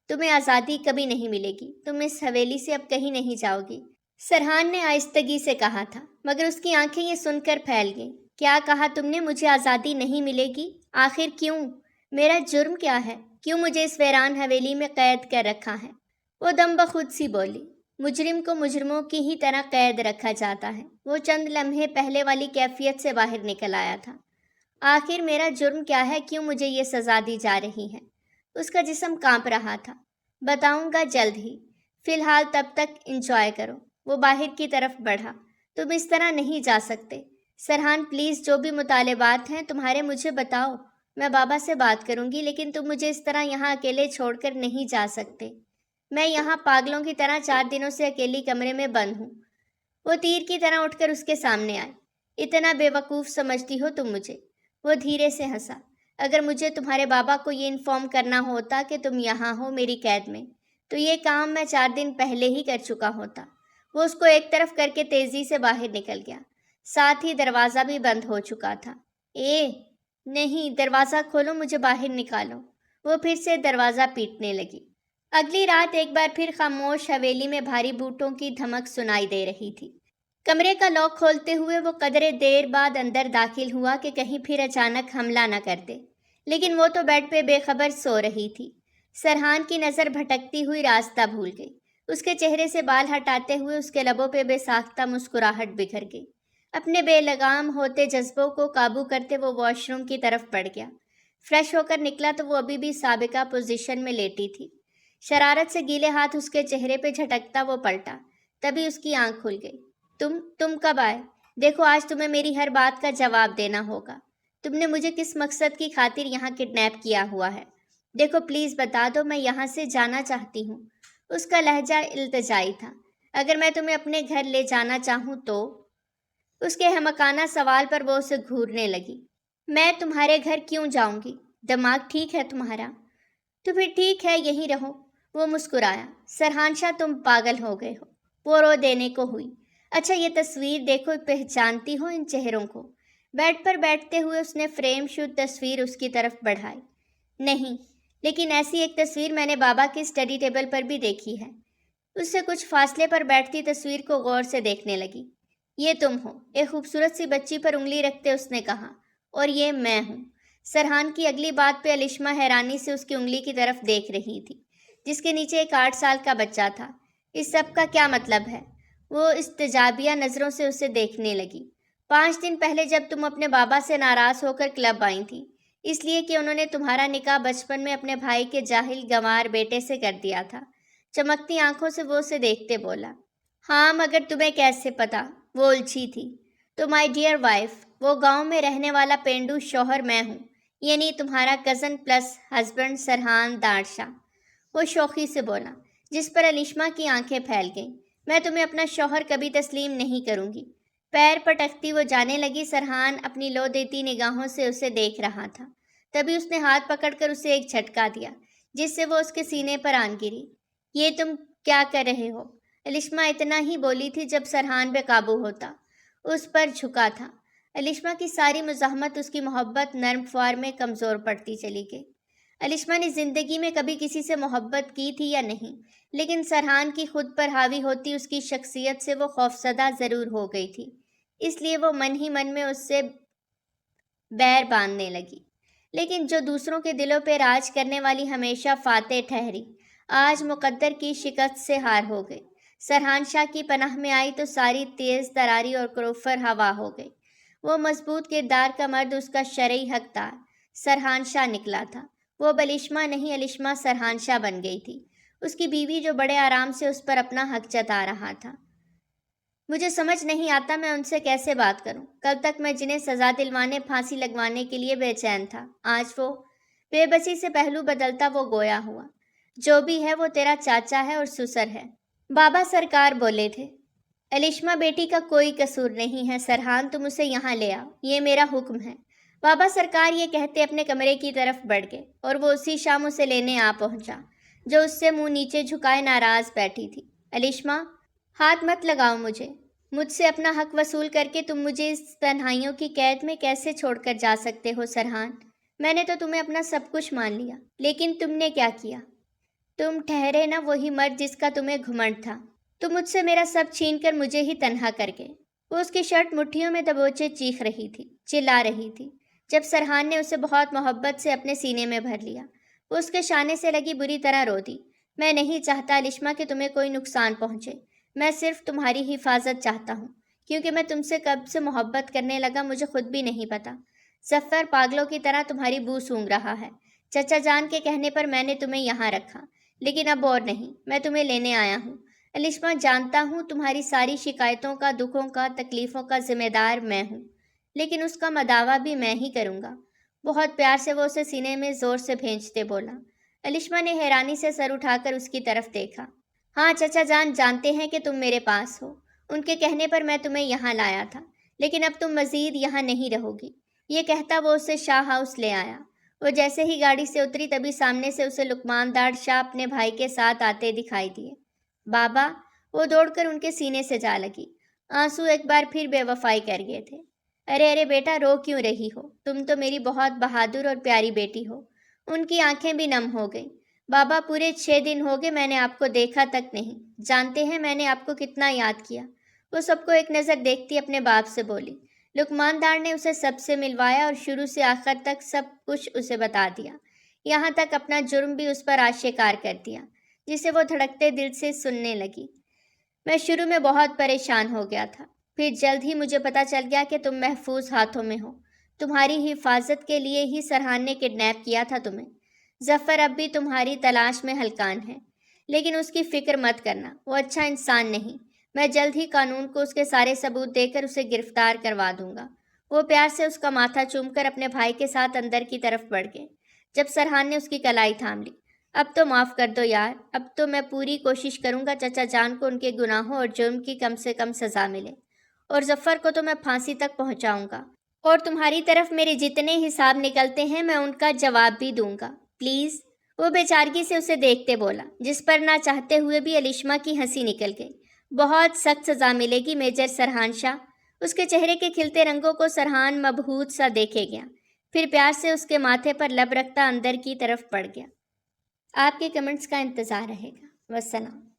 تمہیں آزادی کبھی نہیں ملے گی، تم اس حویلی سے اب کہیں نہیں جاؤ گی۔ سرحان نے آہستگی سے کہا تھا، مگر اس کی آنکھیں یہ سن کر پھیل گئیں۔ کیا کہا تم نے؟ مجھے آزادی نہیں ملے گی؟ آخر کیوں؟ میرا جرم کیا ہے؟ کیوں مجھے اس ویران حویلی میں قید کر رکھا ہے؟ وہ دم بخود سی بولی، مجرم کو مجرموں کی ہی طرح قید رکھا جاتا ہے۔ وہ چند لمحے پہلے والی کیفیت سے باہر نکل آیا تھا۔ آخر میرا جرم کیا ہے؟ کیوں مجھے یہ سزا دی جا رہی ہے؟ اس کا جسم کانپ رہا تھا۔ بتاؤں گا جلد ہی، فی الحال تب تک انجوائے کرو۔ وہ باہر کی طرف بڑھا۔ تم اس طرح نہیں جا سکتے سرحان، پلیز جو بھی مطالبات ہیں تمہارے مجھے بتاؤ، میں بابا سے بات کروں گی، لیکن تم مجھے اس طرح یہاں اکیلے چھوڑ کر نہیں جا سکتے۔ میں یہاں پاگلوں کی طرح 4 دنوں سے اکیلی کمرے میں بند ہوں۔ وہ تیر کی طرح اٹھ کر اس کے سامنے آئے۔ اتنا بے وقوف سمجھتی ہو تم مجھے؟ وہ دھیرے سے ہنسا۔ اگر مجھے تمہارے بابا کو یہ انفارم کرنا ہوتا کہ تم یہاں ہو میری قید میں، تو یہ کام میں 4 دن پہلے ہی کر چکا ہوتا۔ وہ اس کو ایک طرف کر کے تیزی سے باہر نکل گیا، ساتھ ہی دروازہ بھی بند ہو چکا تھا۔ نہیں، دروازہ کھولو، مجھے باہر نکالو۔ وہ پھر سے دروازہ پیٹنے لگی۔ اگلی رات ایک بار پھر خاموش حویلی میں بھاری بوٹوں کی دھمک سنائی دے رہی تھی۔ کمرے کا لاک کھولتے ہوئے وہ قدرے دیر بعد اندر داخل ہوا کہ کہیں پھر اچانک حملہ نہ کر دے، لیکن وہ تو بیڈ پہ بے خبر سو رہی تھی۔ سرحان کی نظر بھٹکتی ہوئی راستہ بھول گئی۔ اس کے چہرے سے بال ہٹاتے ہوئے اس کے لبوں پہ بے ساختہ مسکراہٹ بکھر گئی۔ اپنے بے لگام ہوتے جذبوں کو قابو کرتے وہ واش روم کی طرف بڑھ گیا۔ فریش ہو کر نکلا تو وہ ابھی بھی سابقہ پوزیشن میں لیٹی تھی۔ شرارت سے گیلے ہاتھ اس کے چہرے پہ جھٹکتا وہ پلٹا، تبھی اس کی آنکھ کھل گئی۔ تم کب آئے؟ دیکھو آج تمہیں میری ہر بات کا جواب دینا ہوگا۔ تم نے مجھے کس مقصد کی خاطر یہاں کڈنیپ کیا ہوا ہے؟ دیکھو پلیز بتا دو، میں یہاں سے جانا چاہتی ہوں۔ اس کا لہجہ التجائی تھا۔ اگر میں تمہیں اپنے گھر لے جانا چاہوں تو؟ اس کے احمقانہ سوال پر وہ اسے گھورنے لگی۔ میں تمہارے گھر کیوں جاؤں گی؟ دماغ ٹھیک ہے تمہارا؟ تو پھر ٹھیک ہے، یہیں رہو۔ وہ مسکرایا۔ سرحان شاہ تم پاگل ہو گئے ہو۔ وہ رو دینے کو ہوئی۔ اچھا یہ تصویر دیکھو، پہچانتی ہو ان چہروں کو؟ بیڈ پر بیٹھتے ہوئے اس نے فریم شد تصویر اس کی طرف بڑھائی۔ نہیں، لیکن ایسی ایک تصویر میں نے بابا کی اسٹڈی ٹیبل پر بھی دیکھی ہے۔ اس سے کچھ فاصلے پر بیٹھتی تصویر کو غور سے دیکھنے لگی۔ یہ تم ہو، ایک خوبصورت سی بچی پر انگلی رکھتے اس نے کہا، اور یہ میں ہوں۔ سرحان کی اگلی بات پہ الشمہ حیرانی سے اس کی انگلی کی طرف دیکھ رہی تھی، جس کے نیچے ایک 8 سال کا بچہ تھا۔ اس سب کا کیا مطلب ہے؟ وہ استجابیہ نظروں سے اسے دیکھنے لگی۔ 5 دن پہلے جب تم اپنے بابا سے ناراض ہو کر کلب آئی تھی، اس لیے کہ انہوں نے تمہارا نکاح بچپن میں اپنے بھائی کے جاہل گنوار بیٹے سے کر دیا تھا۔ چمکتی آنکھوں سے وہ اسے دیکھتے بولا۔ ہاں، مگر تمہیں کیسے پتا؟ وہ الجھی تھی۔ تو مائی ڈیئر وائف، وہ گاؤں میں رہنے والا پینڈو شوہر میں ہوں، یعنی تمہارا کزن پلس ہسبینڈ سرحان داڑشاہ۔ وہ شوخی سے بولا، جس پر الشمہ کی آنکھیں پھیل گئیں۔ میں تمہیں اپنا شوہر کبھی تسلیم نہیں کروں گی۔ پیر پٹکتی وہ جانے لگی۔ سرحان اپنی لو دیتی نگاہوں سے اسے دیکھ رہا تھا۔ تبھی اس نے ہاتھ پکڑ کر اسے ایک جھٹکا دیا، جس سے وہ اس کے سینے پر آن گری۔ یہ تم کیا کر رہے ہو؟ الشمہ اتنا ہی بولی تھی جب سرحان بے قابو ہوتا اس پر جھکا تھا۔ الشمہ کی ساری مزاحمت اس کی محبت نرم فوار میں کمزور پڑتی چلی گئی۔ الشمہ نے زندگی میں کبھی کسی سے محبت کی تھی یا نہیں، لیکن سرحان کی خود پر حاوی ہوتی اس کی شخصیت سے وہ خوفزدہ ضرور ہو گئی تھی، اس لیے وہ من ہی من میں اس سے بیر باندھنے لگی۔ لیکن جو دوسروں کے دلوں پہ راج کرنے والی ہمیشہ فاتح ٹھہری، آج مقدر کی شکست سے ہار ہو گئی۔ سرحان شاہ کی پناہ میں آئی تو ساری تیز تراری اور کروفر ہوا ہو گئی۔ وہ مضبوط کردار کا مرد اس کا شرعی حقدار سرحان شاہ نکلا تھا۔ وہ الشمہ نہیں، الشمہ سرحان شاہ بن گئی تھی، اس کی بیوی جو بڑے آرام سے اس پر اپنا حق جتا رہا تھا۔ مجھے سمجھ نہیں آتا میں ان سے کیسے بات کروں۔ کل تک میں جنہیں سزا دلوانے پھانسی لگوانے کے لیے بے چین تھا، آج وہ بے بسی سے پہلو بدلتا وہ گویا ہوا۔ جو بھی ہے وہ تیرا چاچا ہے اور سسر ہے، بابا سرکار بولے تھے۔ الشمہ بیٹی کا کوئی قصور نہیں ہے سرحان، تم اسے یہاں لے آؤ، یہ میرا حکم ہے۔ بابا سرکار یہ کہتے اپنے کمرے کی طرف بڑھ گئے، اور وہ اسی شام اسے لینے آ پہنچا، جو اس سے منہ نیچے جھکائے ناراض بیٹھی تھی۔ الشمہ، ہاتھ مت لگاؤ مجھ سے اپنا حق وصول کر کے تم مجھے اس تنہائیوں کی قید میں کیسے چھوڑ کر جا سکتے ہو سرحان؟ میں نے تو تمہیں اپنا سب کچھ مان لیا، لیکن تم نے کیا کیا؟ تم ٹھہرے نا وہی مرد جس کا تمہیں گھمنڈ تھا، تم مجھ سے میرا سب چھین کر مجھے ہی تنہا کر گئے۔ وہ اس کی شرٹ مٹھیوں میں دبوچے چیخ رہی تھی، چلا رہی تھی، جب سرحان نے اسے بہت محبت سے اپنے سینے میں بھر لیا۔ وہ اس کے شانے سے لگی بری طرح رو دی۔ میں نہیں چاہتا الشمہ کہ تمہیں کوئی نقصان پہنچے، میں صرف تمہاری حفاظت چاہتا ہوں، کیونکہ میں تم سے کب سے محبت کرنے لگا مجھے خود بھی نہیں پتا۔ ظفر پاگلوں کی طرح تمہاری بو سونگھ رہا ہے۔ چچا جان کے کہنے پر میں نے تمہیں یہاں رکھا، لیکن اب اور نہیں، میں تمہیں لینے آیا ہوں۔ علیشما، جانتا ہوں تمہاری ساری شکایتوں کا، دکھوں کا، تکلیفوں کا ذمہ دار میں ہوں، لیکن اس کا مداوع بھی میں ہی کروں گا۔ بہت پیار سے وہ اسے سینے میں زور سے بھینچتے بولا۔ علیشما نے حیرانی سے سر اٹھا کر اس کی طرف دیکھا۔ ہاں چچا جان جانتے ہیں کہ تم میرے پاس ہو، ان کے کہنے پر میں تمہیں یہاں لایا تھا، لیکن اب تم مزید یہاں نہیں رہو گی۔ یہ کہتا وہ اسے شاہ ہاؤس لے آیا۔ وہ جیسے ہی گاڑی سے اتری تبھی سامنے سے اسے لقمان ڈاڑ شاہ اپنے بھائی کے ساتھ آتے دکھائی دیے۔ بابا! وہ دوڑ کر ان کے سینے سے جا لگی۔ آنسو ایک بار پھر بے وفائی کر گئے تھے۔ ارے ارے بیٹا، رو کیوں رہی ہو؟ تم تو میری بہت بہادر اور پیاری بیٹی ہو۔ ان کی آنکھیں بھی نم ہو گئیں۔ بابا، پورے 6 دن ہو گئے میں نے آپ کو دیکھا تک نہیں۔ جانتے ہیں میں نے آپ کو کتنا یاد کیا۔ وہ سب کو ایک نظر دیکھتی اپنے باپ سے بولی۔ لقمان ڈار نے اسے سب سے ملوایا اور شروع سے آخر تک سب کچھ اسے بتا دیا، یہاں تک اپنا جرم بھی اس پر آشکار کر دیا، جسے وہ دھڑکتے دل سے سننے لگی۔ میں شروع میں بہت پریشان ہو گیا تھا، پھر جلد ہی مجھے پتا چل گیا کہ تم محفوظ ہاتھوں میں ہو۔ تمہاری حفاظت کے لیے ہی سرحان نے کڈنیپ کیا تھا تمہیں۔ ظفر اب بھی تمہاری تلاش میں ہلکان ہے، لیکن اس کی فکر مت کرنا، وہ اچھا انسان نہیں۔ میں جلد ہی قانون کو اس کے سارے ثبوت دے کر اسے گرفتار کروا دوں گا۔ وہ پیار سے اس کا ماتھا چوم کر اپنے بھائی کے ساتھ اندر کی طرف بڑھ گئے۔ جب سرحان نے اس کی کلائی تھام لی۔ اب تو معاف کر دو یار، اب تو میں پوری کوشش کروں گا چچا جان کو ان کے گناہوں اور جرم کی کم سے کم سزا ملے، اور ظفر کو تو میں پھانسی تک پہنچاؤں گا، اور تمہاری طرف میرے جتنے حساب نکلتے ہیں میں ان کا جواب بھی دوں گا، پلیز۔ وہ بیچارگی سے اسے دیکھتے بولا، جس پر نہ چاہتے ہوئے بھی علیشما کی ہنسی نکل گئی۔ بہت سخت سزا ملے گی میجر سرحان شاہ۔ اس کے چہرے کے کھلتے رنگوں کو سرحان مبہوت سا دیکھے گیا، پھر پیار سے اس کے ماتھے پر لب رکھتا اندر کی طرف بڑھ گیا۔ آپ کے کمنٹس کا انتظار رہے گا۔ والسلام۔